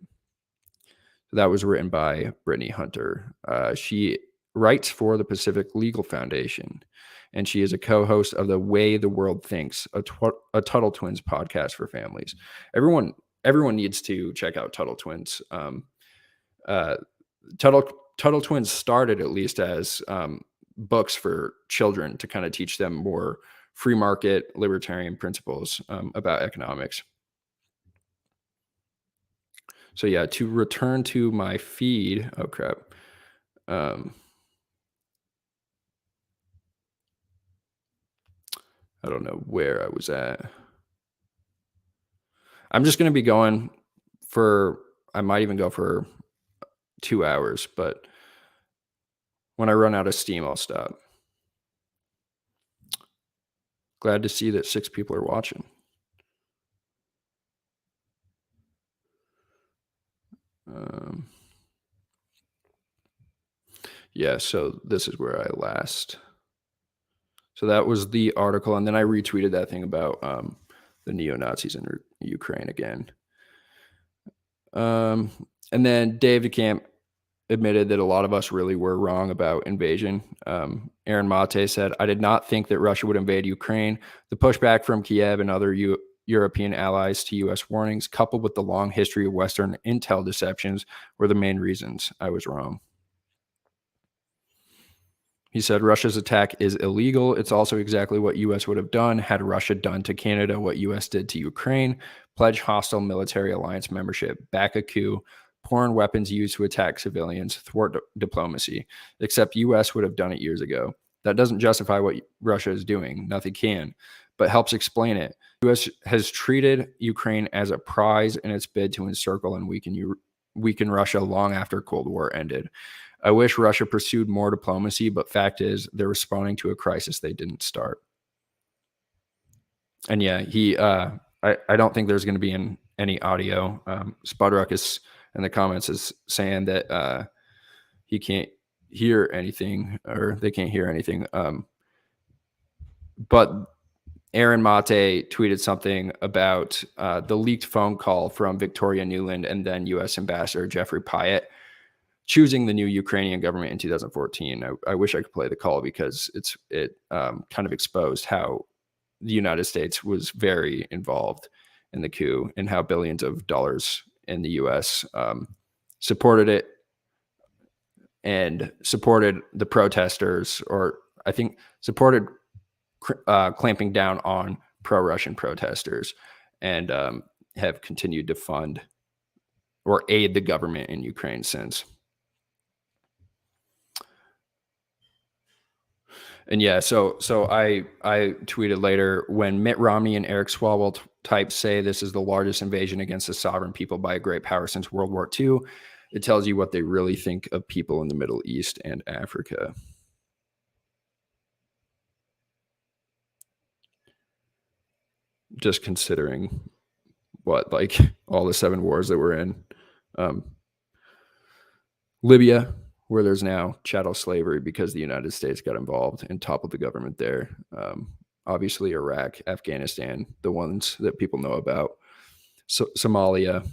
So that was written by Brittany Hunter. She writes for the Pacific Legal Foundation, and she is a co-host of the Way the World Thinks, a Tuttle Twins podcast for families. Everyone needs to check out Tuttle Twins. Tuttle Twins started at least as books for children to kind of teach them more free market libertarian principles about economics. So yeah, to return to my feed. Oh crap. I don't know where I was at. I'm just going to be going I might even go for 2 hours, but when I run out of steam, I'll stop. Glad to see that 6 people are watching. Yeah, so this is where I last. So that was the article, and then I retweeted that thing about the neo-Nazis in Ukraine again. And then Dave DeCamp admitted that a lot of us really were wrong about invasion. Aaron Mate said, I did not think that Russia would invade Ukraine. The pushback from Kiev and other European allies to U.S. warnings, coupled with the long history of Western intel deceptions, were the main reasons I was wrong. He said Russia's attack is illegal. It's also exactly what U.S. would have done had Russia done to Canada what U.S. did to Ukraine, pledge hostile military alliance membership, back a coup, pour in weapons used to attack civilians, thwart diplomacy, except U.S. would have done it years ago. That doesn't justify what Russia is doing. Nothing can, but helps explain it. U.S. has treated Ukraine as a prize in its bid to encircle and weaken Russia long after Cold War ended. I wish Russia pursued more diplomacy, but fact is they're responding to a crisis they didn't start. And yeah, I don't think there's going to be any audio. Spudruck in the comments is saying that he can't hear anything, or they can't hear anything. But Aaron Mate tweeted something about the leaked phone call from Victoria Nuland and then U.S. Ambassador Jeffrey Pyatt choosing the new Ukrainian government in 2014. I wish I could play the call because it kind of exposed how the United States was very involved in the coup and how billions of dollars in the U.S. Supported it and supported the protesters, or I think supported clamping down on pro-Russian protesters, and have continued to fund or aid the government in Ukraine since. And yeah, so I tweeted later, when Mitt Romney and Eric Swalwell type say this is the largest invasion against a sovereign people by a great power since World War II, it tells you what they really think of people in the Middle East and Africa. Just considering what, like, all the 7 wars that we're in. Libya, where there's now chattel slavery because the United States got involved and toppled the government there. Obviously, Iraq, Afghanistan, the ones that people know about. So, Somalia,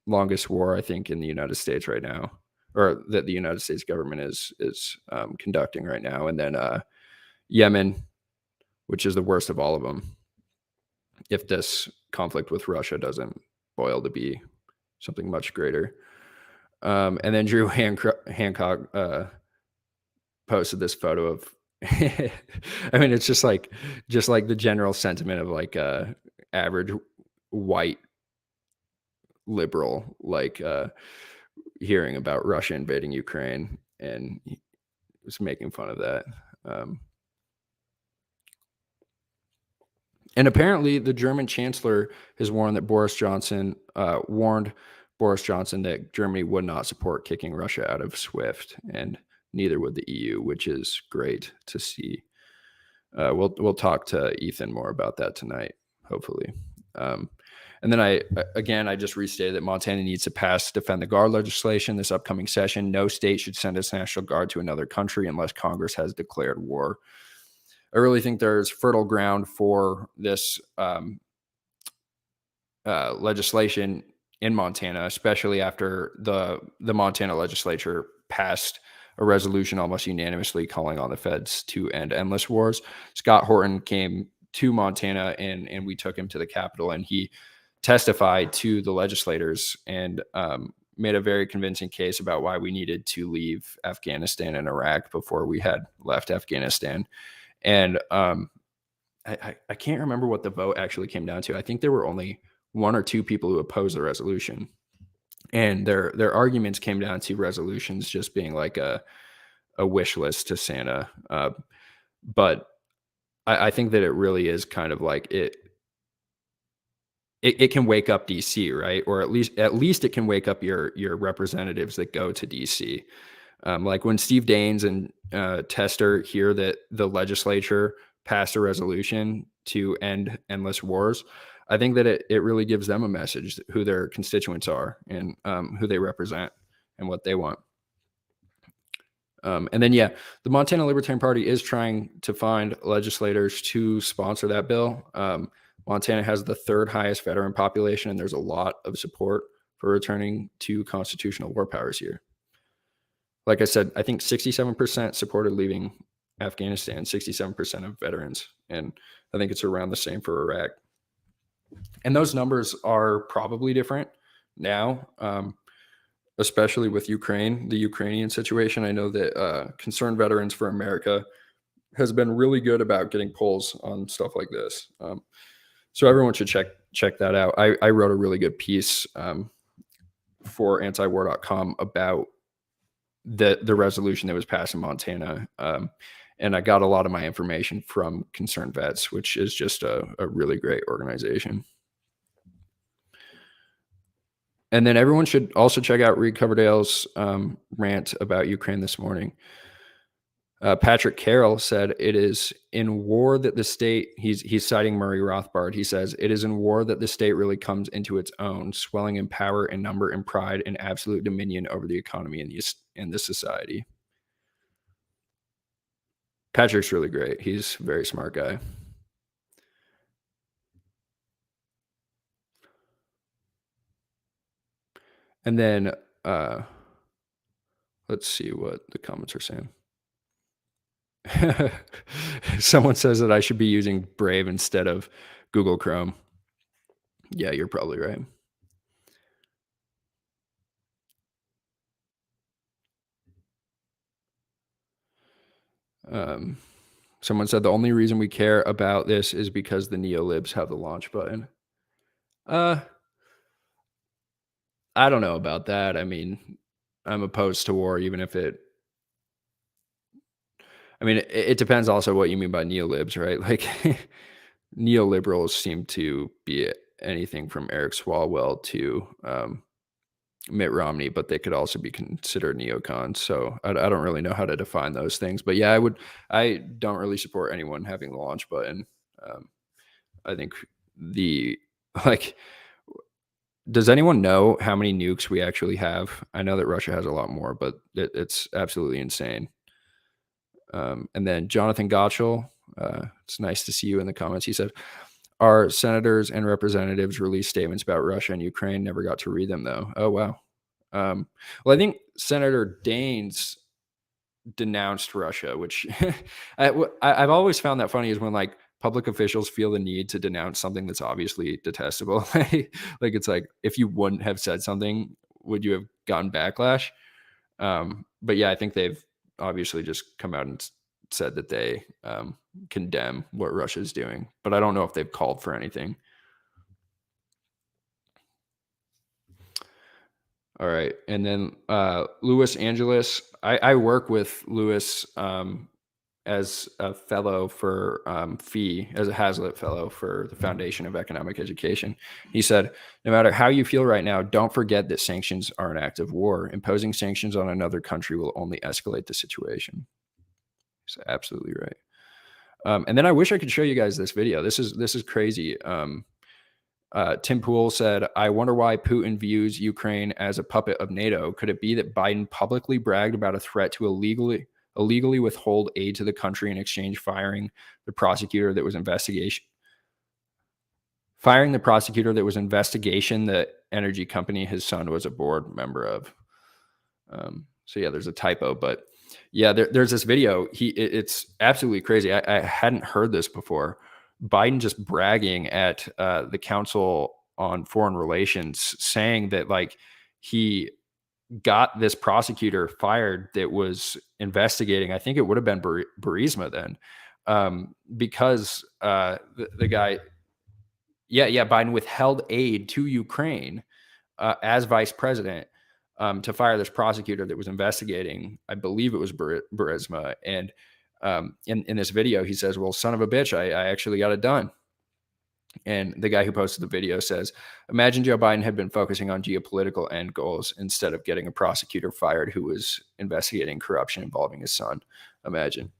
longest war, I think, in the United States right now, or that the United States government is conducting right now. And then Yemen, which is the worst of all of them, if this conflict with Russia doesn't boil to be something much greater. And then Drew Hancock posted this photo of, I mean, it's just like the general sentiment of like average white liberal, like hearing about Russia invading Ukraine, and he was making fun of that. And apparently, the German chancellor has warned Boris Johnson that Germany would not support kicking Russia out of SWIFT, and neither would the EU, which is great to see. We'll talk to Ethan more about that tonight, hopefully. And then I just restated that Montana needs to pass Defend the Guard legislation this upcoming session. No state should send its National Guard to another country unless Congress has declared war. I really think there's fertile ground for this legislation in Montana, especially after the Montana legislature passed a resolution almost unanimously calling on the feds to end endless wars. Scott Horton came to Montana, and we took him to the Capitol, and he testified to the legislators and made a very convincing case about why we needed to leave Afghanistan and Iraq before we had left Afghanistan. And I can't remember what the vote actually came down to. I think there were only 1 or 2 people who opposed the resolution, and their arguments came down to resolutions just being like a wish list to Santa. But I think that it really is kind of like it can wake up DC, right? Or at least it can wake up your representatives that go to DC. Like when Steve Daines and Tester hear that the legislature passed a resolution to end endless wars, I think that it really gives them a message who their constituents are, and who they represent and what they want. And then, yeah, the Montana Libertarian Party is trying to find legislators to sponsor that bill. Montana has the 3rd highest veteran population, and there's a lot of support for returning to constitutional war powers here. Like I said, I think 67% supported leaving Afghanistan, 67% of veterans, and I think it's around the same for Iraq. And those numbers are probably different now, especially with Ukraine, the Ukrainian situation. I know that Concerned Veterans for America has been really good about getting polls on stuff like this. So everyone should check that out. I wrote a really good piece for antiwar.com about the resolution that was passed in Montana. And I got a lot of my information from Concerned Vets, which is just a really great organization. And then everyone should also check out Reed Coverdale's rant about Ukraine this morning. Patrick Carroll said it is in war that the state, he's citing Murray Rothbard. He says, it is in war that the state really comes into its own, swelling in power and number and pride and absolute dominion over the economy and the society. Patrick's really great. He's a very smart guy. And then Let's see what the comments are saying. Someone says that I should be using Brave instead of Google Chrome. Yeah, you're probably right. Um, Someone said the only reason we care about this is because the neolibs have the launch button. Uh, I don't know about that. I mean, I'm opposed to war, even if it. I mean, it depends also what you mean by neolibs, right? Like, neoliberals seem to be anything from Eric Swalwell to Mitt Romney, but they could also be considered neocons. So I don't really know how to define those things. But yeah, I don't really support anyone having the launch button. Um, I think the like does anyone know how many nukes we actually have? I know that Russia has a lot more, but it's absolutely insane. And then Jonathan Gottschall, it's nice to see you in the comments. He said, our senators and representatives released statements about Russia and Ukraine. Never got to read them, though. Oh, wow. Well, I think Senator Daines denounced Russia, which I've always found that funny is when like public officials feel the need to denounce something that's obviously detestable. Like it's like if you wouldn't have said something, would you have gotten backlash? But yeah, I think they've obviously just come out and said that they condemn what Russia's doing, but I don't know if they've called for anything. All right. And then Louis Angeles, I work with Louis as a fellow for fee, as a Hazlitt fellow for the Foundation of Economic Education. He said, no matter how you feel right now, don't forget that sanctions are an act of war. Imposing sanctions on another country will only escalate the situation. He's absolutely right. And then I wish I could show you guys this video. This is crazy. Tim Pool said, I wonder why Putin views Ukraine as a puppet of NATO. Could it be that Biden publicly bragged about a threat to illegally withhold aid to the country in exchange firing the prosecutor that was investigating the energy company his son was a board member of? So yeah, there's a typo, but yeah, there's this video. It's absolutely crazy. I hadn't heard this before. Biden just bragging at the Council on Foreign Relations, saying that like he got this prosecutor fired that was investigating. I think it would have been Burisma then, because the guy, yeah, Biden withheld aid to Ukraine as vice president to fire this prosecutor that was investigating. I believe it was Burisma. And in this video, he says, well, son of a bitch, I actually got it done. And the guy who posted the video says, imagine Joe Biden had been focusing on geopolitical end goals instead of getting a prosecutor fired who was investigating corruption involving his son. Imagine.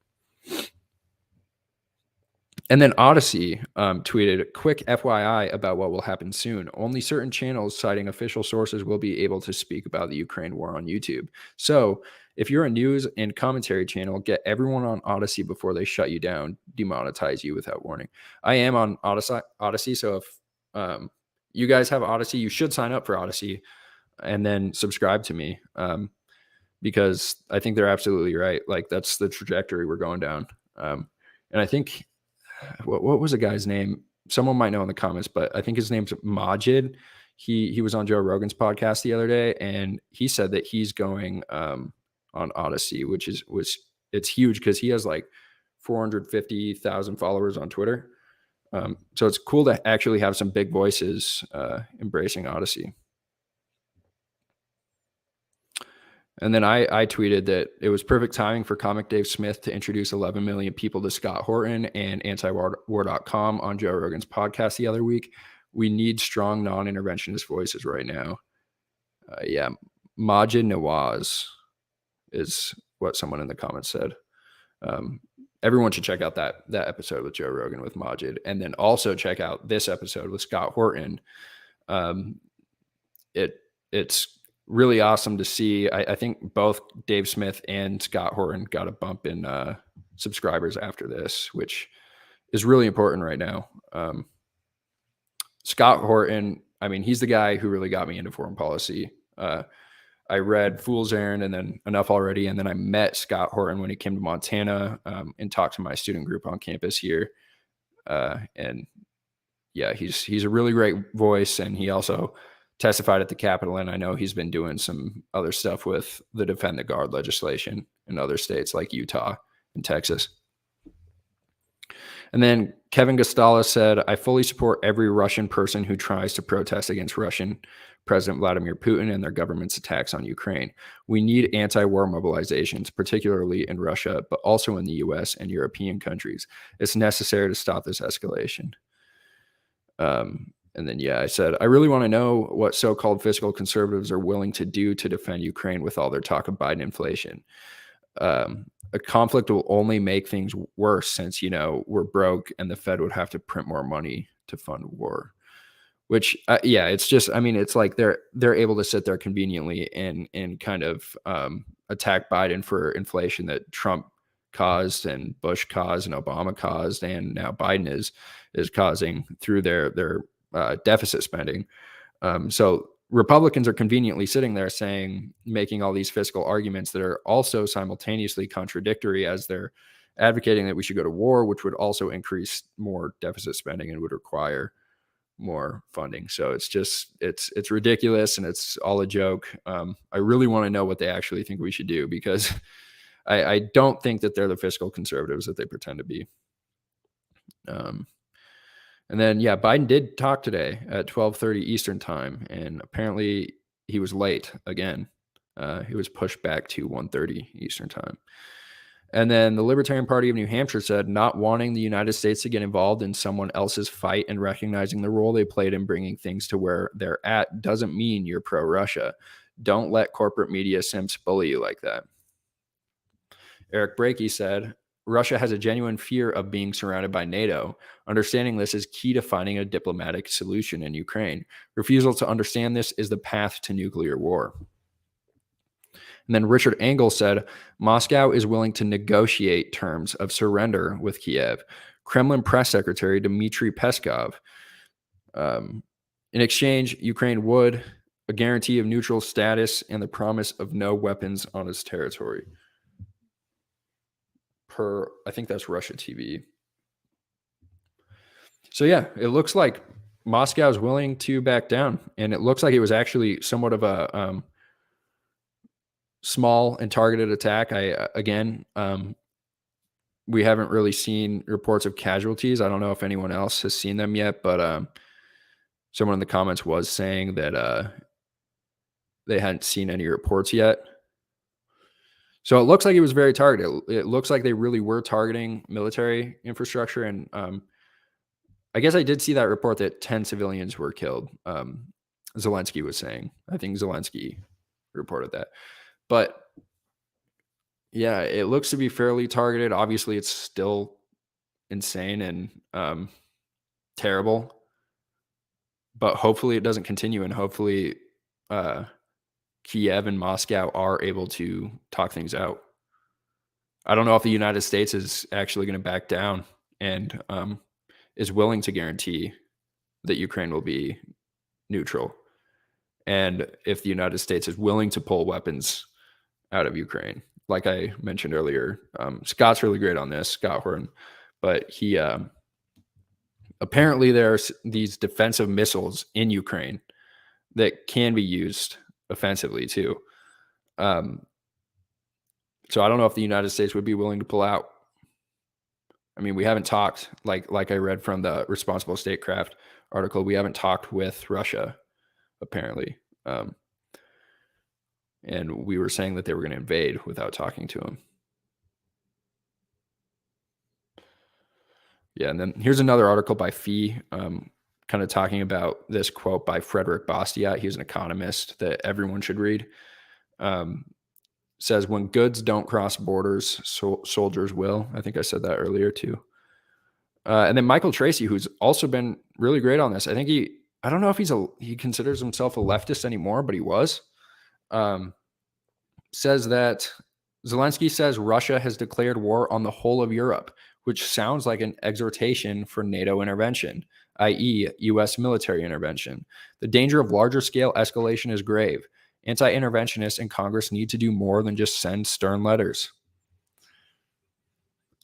And then Odyssey tweeted, quick FYI about what will happen soon. Only certain channels citing official sources will be able to speak about the Ukraine war on YouTube. So if you're a news and commentary channel, get everyone on Odyssey before they shut you down, demonetize you without warning. I am on Odyssey. So if you guys have Odyssey, you should sign up for Odyssey and then subscribe to me, because I think they're absolutely right. Like that's the trajectory we're going down. And I think, what was the guy's name? Someone might know in the comments, but I think his name's Majid. He was on Joe Rogan's podcast the other day, and he said that he's going on Odyssey, which it's huge because he has like 450,000 followers on Twitter. So it's cool to actually have some big voices embracing Odyssey. And then I tweeted that it was perfect timing for comic Dave Smith to introduce 11 million people to Scott Horton and antiwar.com on Joe Rogan's podcast the other week. We need strong non-interventionist voices right now. Yeah, Majid Nawaz is what someone in the comments said. Everyone should check out that episode with Joe Rogan with Majid, and then also check out this episode with Scott Horton. It's really awesome to see. I think both Dave Smith and Scott Horton got a bump in subscribers after this, which is really important right now. Scott Horton, I mean, he's the guy who really got me into foreign policy. I read Fool's Errand and then Enough Already, and then I met Scott Horton when he came to Montana, and talked to my student group on campus here. And yeah, he's a really great voice, and he also testified at the Capitol, and I know he's been doing some other stuff with the Defend the Guard legislation in other states like Utah and Texas. And then Kevin Gostala said, I fully support every Russian person who tries to protest against Russian President Vladimir Putin and their government's attacks on Ukraine. We need anti-war mobilizations, particularly in Russia, but also in the US and European countries. It's necessary to stop this escalation. And then, yeah, I said, I really want to know what so-called fiscal conservatives are willing to do to defend Ukraine with all their talk of Biden inflation. A conflict will only make things worse since, we're broke and the Fed would have to print more money to fund war. Which, yeah, it's just, it's like they're able to sit there conveniently and kind of attack Biden for inflation that Trump caused and Bush caused and Obama caused, and now Biden is causing through their deficit spending. So Republicans are conveniently sitting there making all these fiscal arguments that are also simultaneously contradictory, as they're advocating that we should go to war, which would also increase more deficit spending and would require more funding. So it's ridiculous, and it's all a joke. I really want to know what they actually think we should do, because I don't think that they're the fiscal conservatives that they pretend to be. And then, yeah, Biden did talk today at 12:30 Eastern time, and apparently he was late again. He was pushed back to 1:30 Eastern time. And then the Libertarian Party of New Hampshire said, not wanting the United States to get involved in someone else's fight and recognizing the role they played in bringing things to where they're at doesn't mean you're pro-Russia. Don't let corporate media simps bully you like that. Eric Brakey said, Russia has a genuine fear of being surrounded by NATO. Understanding this is key to finding a diplomatic solution in Ukraine. Refusal to understand this is the path to nuclear war. And then Richard Engel said, Moscow is willing to negotiate terms of surrender with Kiev. Kremlin press secretary Dmitry Peskov. In exchange, Ukraine would a guarantee of neutral status and the promise of no weapons on its territory. I think that's Russia TV. So yeah, it looks like Moscow is willing to back down, and it looks like it was actually somewhat of a small and targeted attack. We haven't really seen reports of casualties. I don't know if anyone else has seen them yet, but someone in the comments was saying that they hadn't seen any reports yet. So it looks like it was very targeted. It looks like they really were targeting military infrastructure. And I guess I did see that report that 10 civilians were killed. Zelensky was saying. I think Zelensky reported that. But yeah, it looks to be fairly targeted. Obviously, it's still insane and terrible. But hopefully it doesn't continue, and hopefully Kiev and Moscow are able to talk things out. I don't know if the United States is actually going to back down and is willing to guarantee that Ukraine will be neutral. And if the United States is willing to pull weapons out of Ukraine. Like I mentioned earlier, Scott's really great on this, Scott Horton, but he apparently there's these defensive missiles in Ukraine that can be used offensively too. So I don't know if the United States would be willing to pull out. I mean, we haven't talked, like I read from the Responsible Statecraft article, we haven't talked with Russia, apparently. And we were saying that they were going to invade without talking to them. Yeah, and then here's another article by Fee, kind of talking about this quote by Frederick Bastiat. He's an economist that everyone should read. Says, when goods don't cross borders, soldiers will. I think I said that earlier too. And then Michael Tracy, who's also been really great on this. I think I don't know if he considers himself a leftist anymore, but he was. Says that Zelensky says Russia has declared war on the whole of Europe, which sounds like an exhortation for NATO intervention, i.e., U.S. military intervention. The danger of larger scale escalation is grave. Anti-interventionists in Congress need to do more than just send stern letters.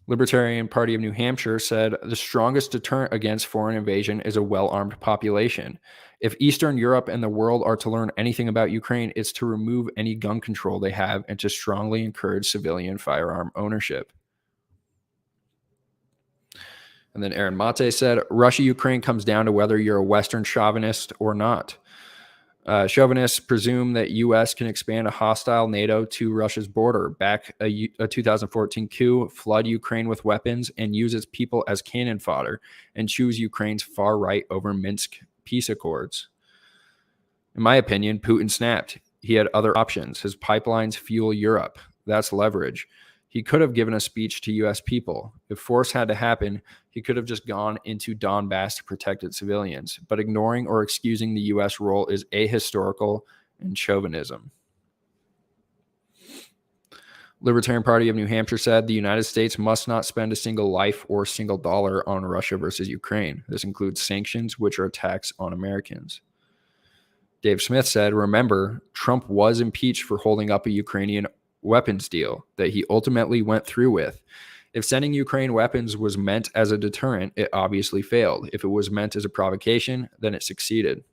Libertarian Party of New Hampshire said the strongest deterrent against foreign invasion is a well-armed population. If Eastern Europe and the world are to learn anything about Ukraine, it's to remove any gun control they have and to strongly encourage civilian firearm ownership. And then Aaron Mate said, Russia-Ukraine comes down to whether you're a Western chauvinist or not. Chauvinists presume that U.S. can expand a hostile NATO to Russia's border, back a 2014 coup, flood Ukraine with weapons, and use its people as cannon fodder, and choose Ukraine's far right over Minsk peace accords. In my opinion, Putin snapped. He had other options. His pipelines fuel Europe. That's leverage. He could have given a speech to U.S. people. If force had to happen, he could have just gone into Donbass to protect its civilians. But ignoring or excusing the U.S. role is ahistorical and chauvinism. Libertarian Party of New Hampshire said the United States must not spend a single life or single dollar on Russia versus Ukraine. This includes sanctions, which are attacks on Americans. Dave Smith said, remember, Trump was impeached for holding up a Ukrainian weapons deal that he ultimately went through with. If sending Ukraine weapons was meant as a deterrent, it obviously failed. If it was meant as a provocation, then it succeeded.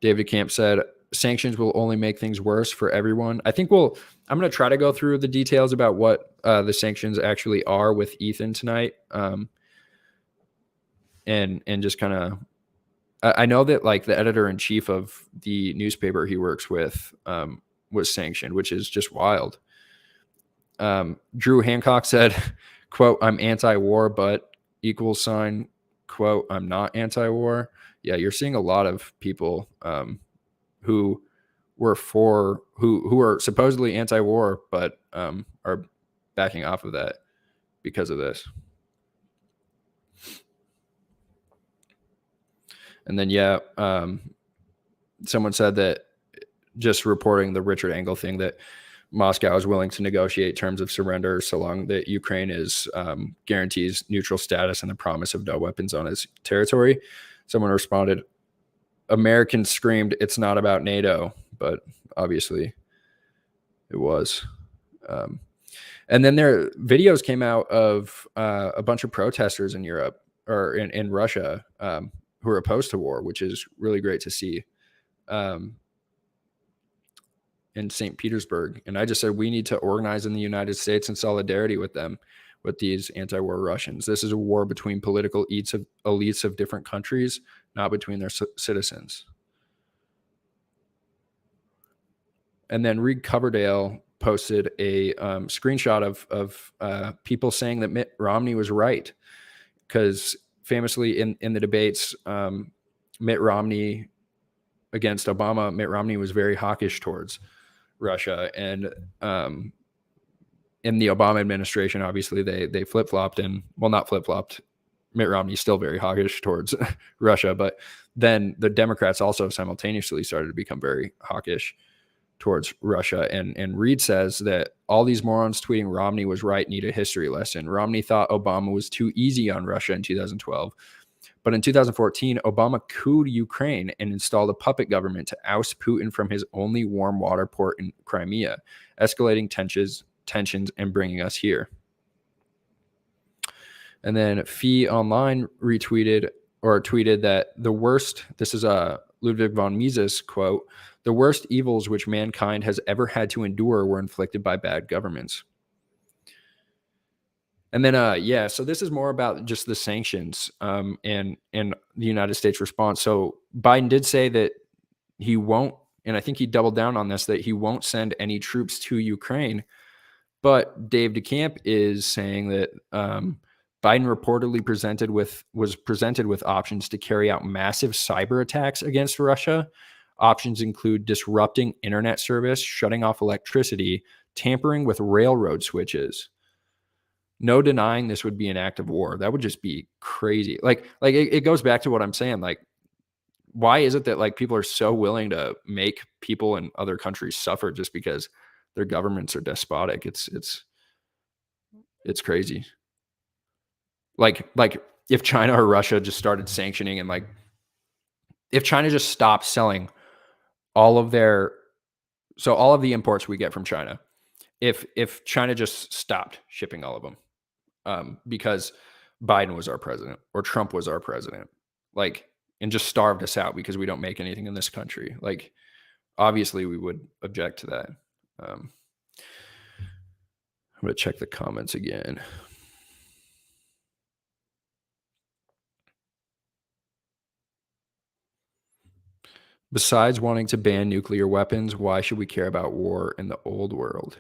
David Camp said, sanctions will only make things worse for everyone. I'm going to try to go through the details about what the sanctions actually are with Ethan tonight. And just kind of, I know that like the editor-in-chief of the newspaper he works with was sanctioned, which is just wild. Drew Hancock said, quote, I'm anti-war, but =, quote, I'm not anti-war. Yeah, you're seeing a lot of people who are supposedly anti-war, but are backing off of that because of this. And then, someone said that, just reporting the Richard Engel thing, that Moscow is willing to negotiate terms of surrender so long that Ukraine guarantees neutral status and the promise of no weapons on its territory. Someone responded, Americans screamed, it's not about NATO, but obviously it was. And then there videos came out of a bunch of protesters in Europe or in Russia who are opposed to war, which is really great to see. In St. Petersburg. And I just said, we need to organize in the United States in solidarity with them, with these anti-war Russians. This is a war between political elites of different countries, not between their citizens. And then Reed Coverdale posted a screenshot of people saying that Mitt Romney was right. Because famously in the debates, Mitt Romney against Obama, Mitt Romney was very hawkish towards Russia. And in the Obama administration, obviously they flip-flopped, and well, not flip-flopped. Mitt Romney's still very hawkish towards Russia, but then the Democrats also simultaneously started to become very hawkish towards Russia. And Reed says that all these morons tweeting Romney was right need a history lesson. Romney thought Obama was too easy on Russia in 2012. But in 2014, Obama couped Ukraine and installed a puppet government to oust Putin from his only warm water port in Crimea, escalating tensions and bringing us here. And then Fee Online tweeted that the worst, this is a Ludwig von Mises quote, the worst evils which mankind has ever had to endure were inflicted by bad governments. And then, so this is more about just the sanctions and the United States response. So Biden did say that he won't, and I think he doubled down on this, that he won't send any troops to Ukraine. But Dave DeCamp is saying that Biden reportedly was presented with options to carry out massive cyber attacks against Russia. Options include disrupting internet service, shutting off electricity, tampering with railroad switches. No denying this would be an act of war. That would just be crazy. Like it goes back to what I'm saying. Like, why is it that like people are so willing to make people in other countries suffer just because their governments are despotic? It's crazy. Like if China or Russia just started sanctioning, and like if China just stopped selling all of their so all of the imports we get from China, if China just stopped shipping all of them, because Biden was our president or Trump was our president, like, and just starved us out because we don't make anything in this country, like, obviously we would object to that. I'm gonna check the comments again. Besides wanting to ban nuclear weapons, why should we care about war in the old world?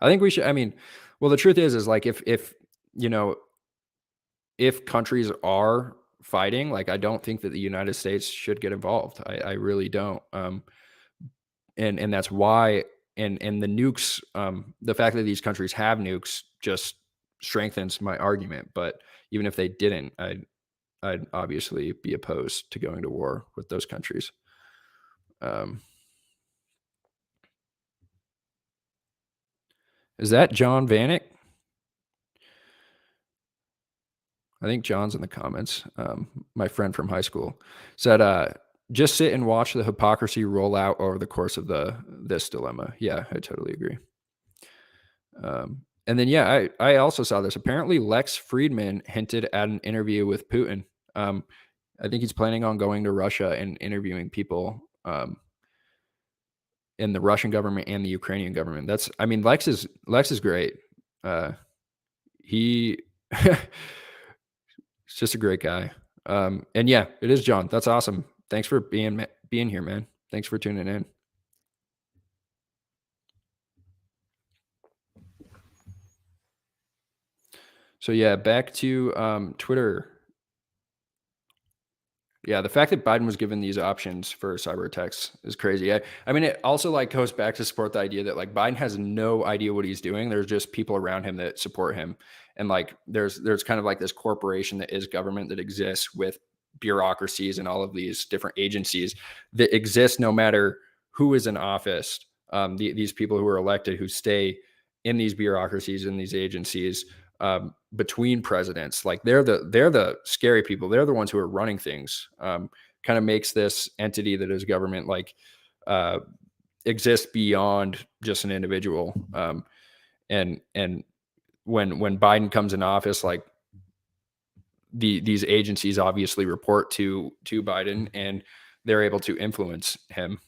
I think we should. I mean, well, the truth is like if you know if countries are fighting, like I don't think that the United States should get involved. I really don't. And that's why. And the nukes, the fact that these countries have nukes just strengthens my argument. But even if they didn't, I'd obviously be opposed to going to war with those countries. Um, is that John Vanek? I think John's in the comments. My friend from high school said, "Just sit and watch the hypocrisy roll out over the course of this dilemma." Yeah, I totally agree. And then, yeah, I also saw this. Apparently, Lex Friedman hinted at an interview with Putin. I think he's planning on going to Russia and interviewing people in the Russian government and the Ukrainian government. I mean, Lex is great. He He's just a great guy. And yeah, it is John. That's awesome. Thanks for being here, man. Thanks for tuning in. So yeah, back to Twitter. Yeah, the fact that Biden was given these options for cyber attacks is crazy. I mean, it also like goes back to support the idea that like Biden has no idea what he's doing. There's just people around him that support him, and like there's kind of like this corporation that is government that exists with bureaucracies and all of these different agencies that exist no matter who is in office. These people who are elected who stay in these bureaucracies and these agencies between presidents, like they're the scary people. They're the ones who are running things. Kind of makes this entity that is government like uh, exist beyond just an individual. And when Biden comes in office, like these agencies obviously report to Biden, and they're able to influence him.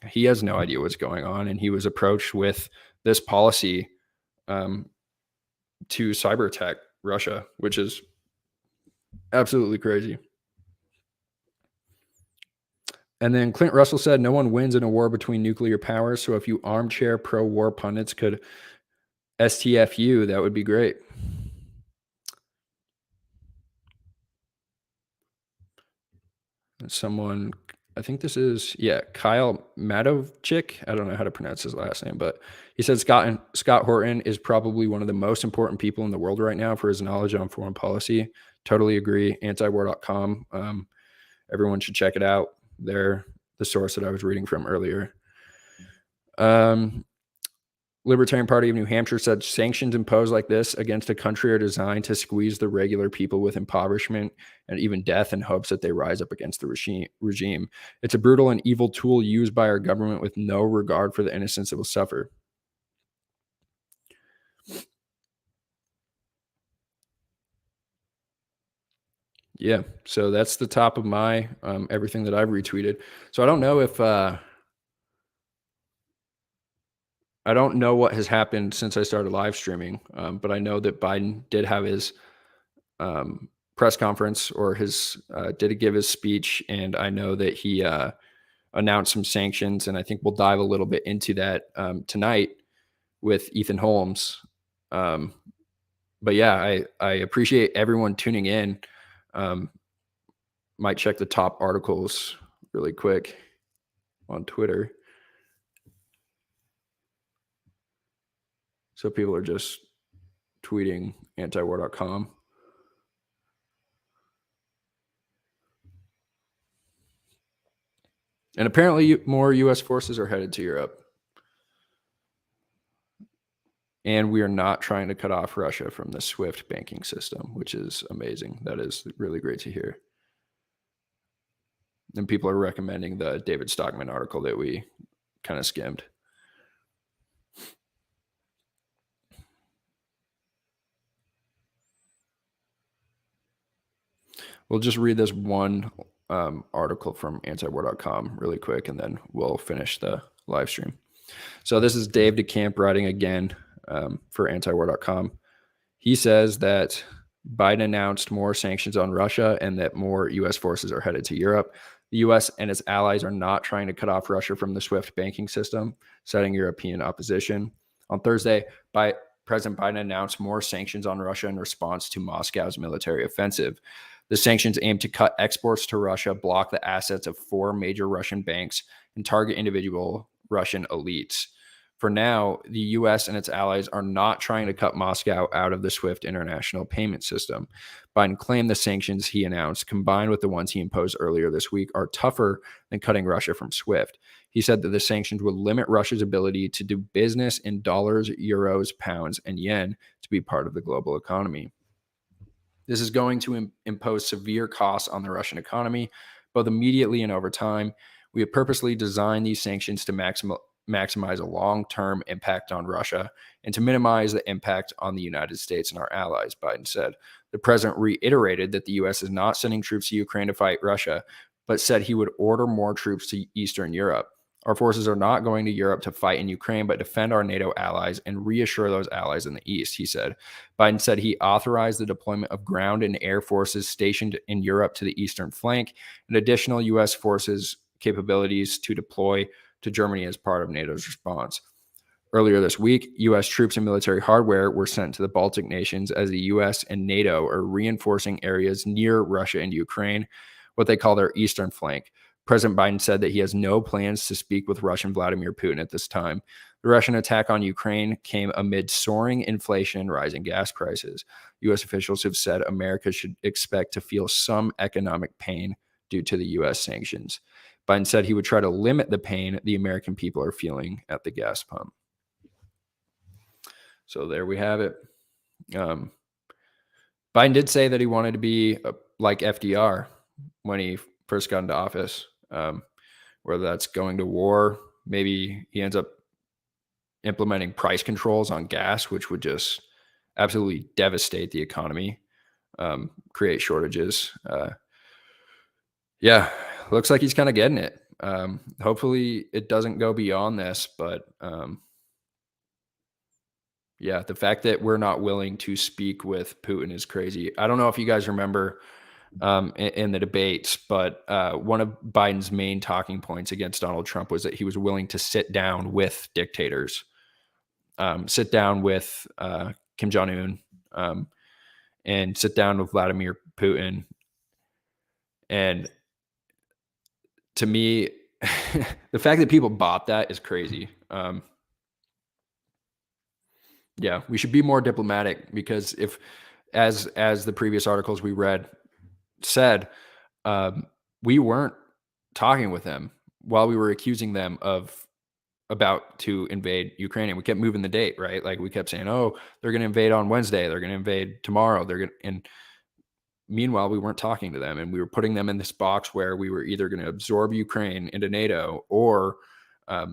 He has no idea what's going on, and he was approached with this policy um, to cyber attack Russia, which is absolutely crazy. And then Clint Russell said, "No one wins in a war between nuclear powers. So if you armchair pro-war pundits could STFU, that would be great." And someone, I think this is, yeah, Kyle Madovchik. I don't know how to pronounce his last name, but he said Scott Horton is probably one of the most important people in the world right now for his knowledge on foreign policy. Totally agree. Antiwar.com. Everyone should check it out. They're the source that I was reading from earlier. Libertarian Party of New Hampshire said sanctions imposed like this against a country are designed to squeeze the regular people with impoverishment and even death in hopes that they rise up against the regime. It's a brutal and evil tool used by our government with no regard for the innocents that will suffer. Yeah, so that's the top of my everything that I've retweeted. So I don't know if I don't know what has happened since I started live streaming, but I know that Biden did have his press conference, or his did give his speech, and I know that he announced some sanctions, and I think we'll dive a little bit into that tonight with Ethan Holmes. But yeah, I appreciate everyone tuning in. Might check the top articles really quick on Twitter. So people are just tweeting antiwar.com. And apparently more U.S. forces are headed to Europe. And we are not trying to cut off Russia from the SWIFT banking system, which is amazing. That is really great to hear. And people are recommending the David Stockman article that we kind of skimmed. We'll just read this one article from antiwar.com really quick, and then we'll finish the live stream. So this is Dave DeCamp writing again for antiwar.com. He says that Biden announced more sanctions on Russia and that more U.S. forces are headed to Europe. The U.S. and its allies are not trying to cut off Russia from the SWIFT banking system, citing European opposition. On Thursday, President Biden announced more sanctions on Russia in response to Moscow's military offensive. The sanctions aim to cut exports to Russia, block the assets of 4 major Russian banks, and target individual Russian elites. For now, the U.S. and its allies are not trying to cut Moscow out of the SWIFT international payment system. Biden claimed the sanctions he announced, combined with the ones he imposed earlier this week, are tougher than cutting Russia from SWIFT. He said that the sanctions would limit Russia's ability to do business in dollars, euros, pounds, and yen to be part of the global economy. This is going to impose severe costs on the Russian economy, both immediately and over time. We have purposely designed these sanctions to maximize a long-term impact on Russia and to minimize the impact on the United States and our allies, Biden said. The president reiterated that the U.S. is not sending troops to Ukraine to fight Russia, but said he would order more troops to Eastern Europe. Our forces are not going to Europe to fight in Ukraine, but defend our NATO allies and reassure those allies in the East, he said. Biden said he authorized the deployment of ground and air forces stationed in Europe to the eastern flank and additional U.S. forces capabilities to deploy to Germany as part of NATO's response. Earlier this week, U.S. troops and military hardware were sent to the Baltic nations as the U.S. and NATO are reinforcing areas near Russia and Ukraine, what they call their eastern flank. President Biden said that he has no plans to speak with Russian Vladimir Putin at this time. The Russian attack on Ukraine came amid soaring inflation and rising gas prices. U.S. officials have said America should expect to feel some economic pain due to the U.S. sanctions. Biden said he would try to limit the pain the American people are feeling at the gas pump. So there we have it. Biden did say that he wanted to be like FDR when he first got into office. Whether that's going to war, maybe he ends up implementing price controls on gas, which would just absolutely devastate the economy, create shortages. Yeah, looks like he's kind of getting it. Hopefully it doesn't go beyond this, but yeah, the fact that we're not willing to speak with Putin is crazy. I don't know if you guys remember in the debates, but one of Biden's main talking points against Donald Trump was that he was willing to sit down with dictators, sit down with Kim Jong-un, and sit down with Vladimir Putin. And to me, the fact that people bought that is crazy. Yeah, we should be more diplomatic because if, as the previous articles we read said, we weren't talking with them while we were accusing them of about to invade Ukraine, and we kept moving the date, right? Like we kept saying, "Oh, they're going to invade on Wednesday. They're going to invade tomorrow. They're going," and meanwhile, we weren't talking to them, and we were putting them in this box where we were either going to absorb Ukraine into NATO or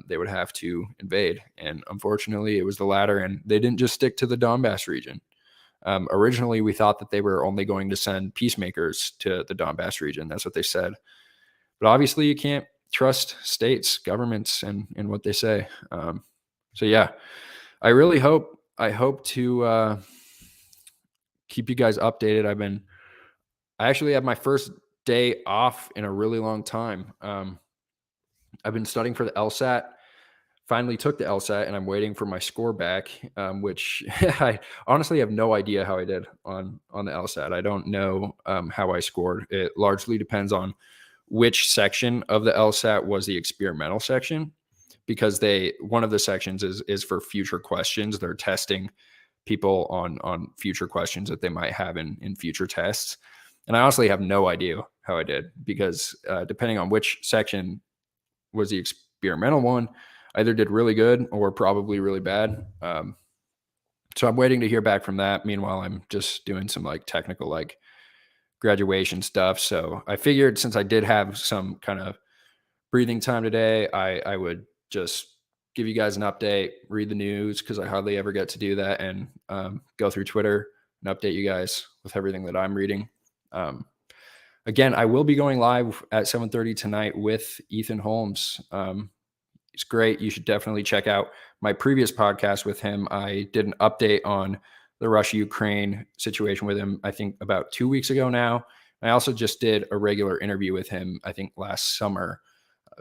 they would have to invade. And unfortunately, it was the latter, and they didn't just stick to the Donbass region. Originally, we thought that they were only going to send peacemakers to the Donbass region. That's what they said. But obviously, you can't trust states, governments, and what they say. So yeah, I really hope to keep you guys updated. I actually have my first day off in a really long time. I've been studying for the LSAT. Finally took the LSAT, and I'm waiting for my score back, which I honestly have no idea how I did on the LSAT. I don't know how I scored. It largely depends on which section of the LSAT was the experimental section, because one of the sections is for future questions. They're testing people on future questions that they might have in future tests. And I honestly have no idea how I did, because depending on which section was the experimental one, I either did really good or probably really bad. So I'm waiting to hear back from that. Meanwhile, I'm just doing some like technical, like graduation stuff. So I figured since I did have some kind of breathing time today, I would just give you guys an update, read the news because I hardly ever get to do that, and go through Twitter and update you guys with everything that I'm reading. Again, I will be going live at 7:30 tonight with Ethan Holmes. It's great. You should definitely check out my previous podcast with him. I did an update on the Russia-Ukraine situation with him, I think about 2 weeks ago now. I also just did a regular interview with him, I think last summer.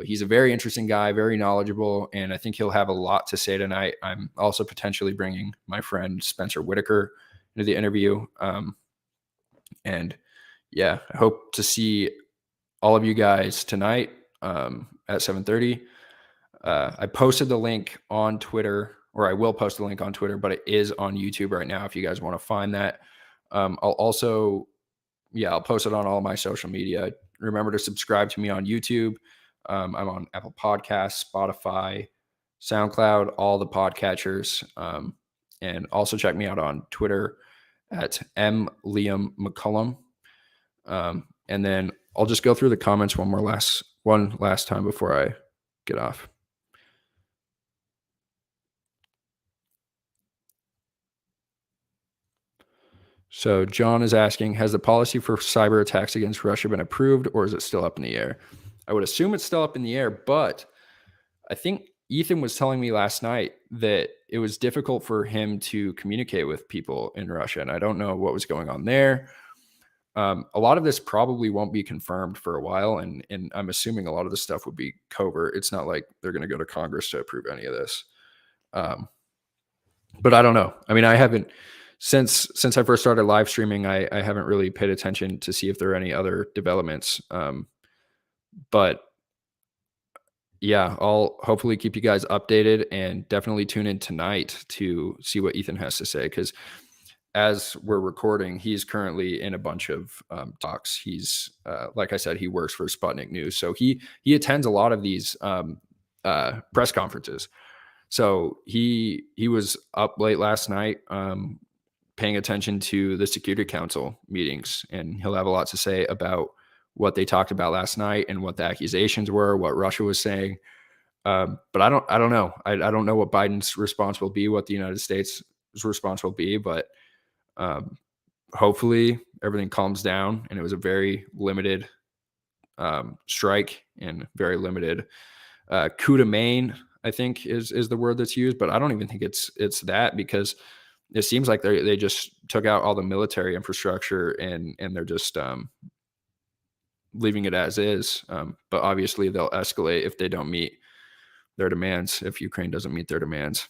He's a very interesting guy, very knowledgeable, and I think he'll have a lot to say tonight. I'm also potentially bringing my friend Spencer Whitaker into the interview. And yeah, I hope to see all of you guys tonight at 7:30. I posted the link on Twitter, or I will post the link on Twitter, but it is on YouTube right now if you guys want to find that. I'll also, I'll post it on all my social media. Remember to subscribe to me on YouTube. I'm on Apple Podcasts, Spotify, SoundCloud, all the podcatchers. And also check me out on Twitter at @MLiamMcCullum. And then I'll just go through the comments one last time before I get off. So John is asking, has the policy for cyber attacks against Russia been approved, or is it still up in the air? I would assume it's still up in the air, but I think Ethan was telling me last night that it was difficult for him to communicate with people in Russia, and I don't know what was going on there. A lot of this probably won't be confirmed for a while, and I'm assuming a lot of this stuff would be covert. It's not like they're going to go to Congress to approve any of this. But I don't know. I mean, I haven't since I first started live streaming. I haven't really paid attention to see if there are any other developments. But yeah, I'll hopefully keep you guys updated, and definitely tune in tonight to see what Ethan has to say, because as we're recording, he's currently in a bunch of talks. He's like I said, he works for Sputnik News, so he attends a lot of these press conferences. So he was up late last night paying attention to the Security Council meetings, and he'll have a lot to say about what they talked about last night and what the accusations were, what Russia was saying. But I don't know. I don't know what Biden's response will be, what the United States' response will be, but hopefully everything calms down, and it was a very limited strike and very limited coup de main, I think is the word that's used, but I don't even think it's that, because it seems like they just took out all the military infrastructure and they're just leaving it as is. But obviously they'll escalate if they don't meet their demands, if Ukraine doesn't meet their demands.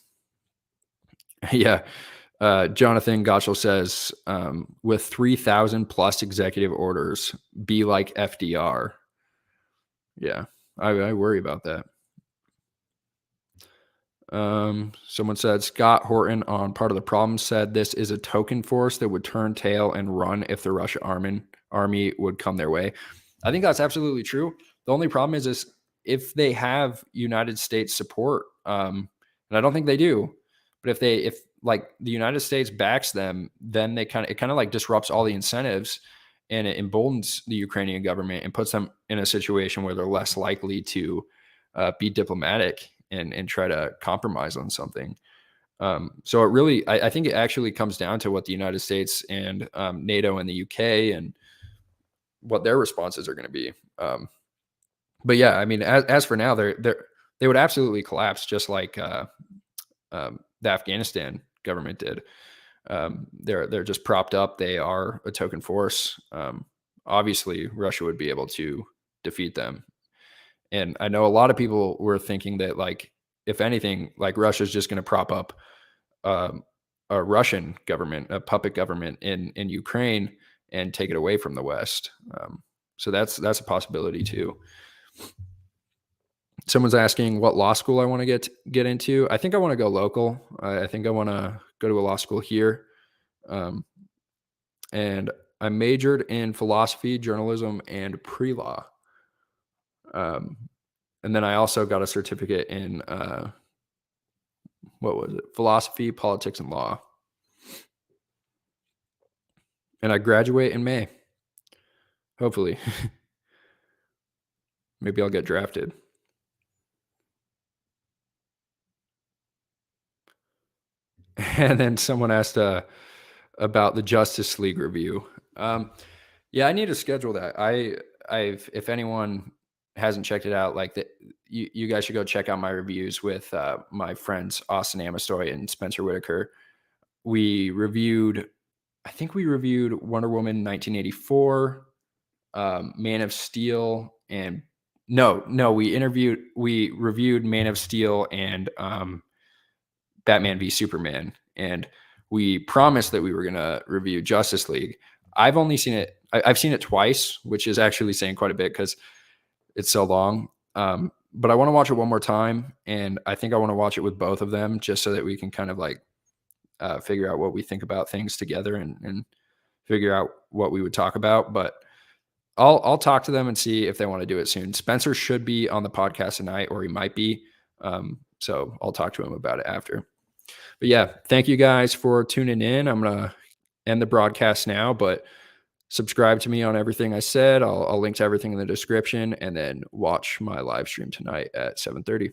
Yeah. Jonathan Gottschall says, with 3,000 plus executive orders, be like FDR. Yeah, I worry about that. Someone said Scott Horton on Part of the Problem said this is a token force that would turn tail and run if the Russia army would come their way. I think that's absolutely true. The only problem is if they have United States support, and I don't think they do, but if like the United States backs them, then it kind of like disrupts all the incentives, and it emboldens the Ukrainian government and puts them in a situation where they're less likely to be diplomatic and try to compromise on something. So it really, I think it actually comes down to what the United States and NATO and the UK and what their responses are going to be. But yeah, I mean, as for now, they would absolutely collapse, just like the Afghanistan government did. They're just propped up. They are a token force. Obviously, Russia would be able to defeat them. And I know a lot of people were thinking that, like, if anything, like Russia's just going to prop up a Russian government, a puppet government in Ukraine, and take it away from the West. So that's a possibility too. Someone's asking what law school I want to get into. I think I want to go local. I think I want to go to a law school here. And I majored in philosophy, journalism, and pre-law. And then I also got a certificate in, what was it? Philosophy, politics, and law. And I graduate in May. Hopefully. Maybe I'll get drafted. And then someone asked about the Justice League review. Um, yeah, I need to schedule that. I've if anyone hasn't checked it out, like you guys should go check out my reviews with my friends Austin Amestoy and Spencer Whitaker. We reviewed, I think we reviewed Wonder Woman 1984, Man of Steel, and no, we reviewed Man of Steel and Batman v Superman, and we promised that we were gonna review Justice League. I've only seen it. I've seen it twice, which is actually saying quite a bit because it's so long. But I want to watch it one more time, and I think I want to watch it with both of them just so that we can kind of like figure out what we think about things together and figure out what we would talk about. But I'll talk to them and see if they want to do it soon. Spencer should be on the podcast tonight, or he might be. So I'll talk to him about it after. But yeah, thank you guys for tuning in. I'm gonna end the broadcast now, but subscribe to me on everything I said. I'll link to everything in the description, and then watch my live stream tonight at 7:30.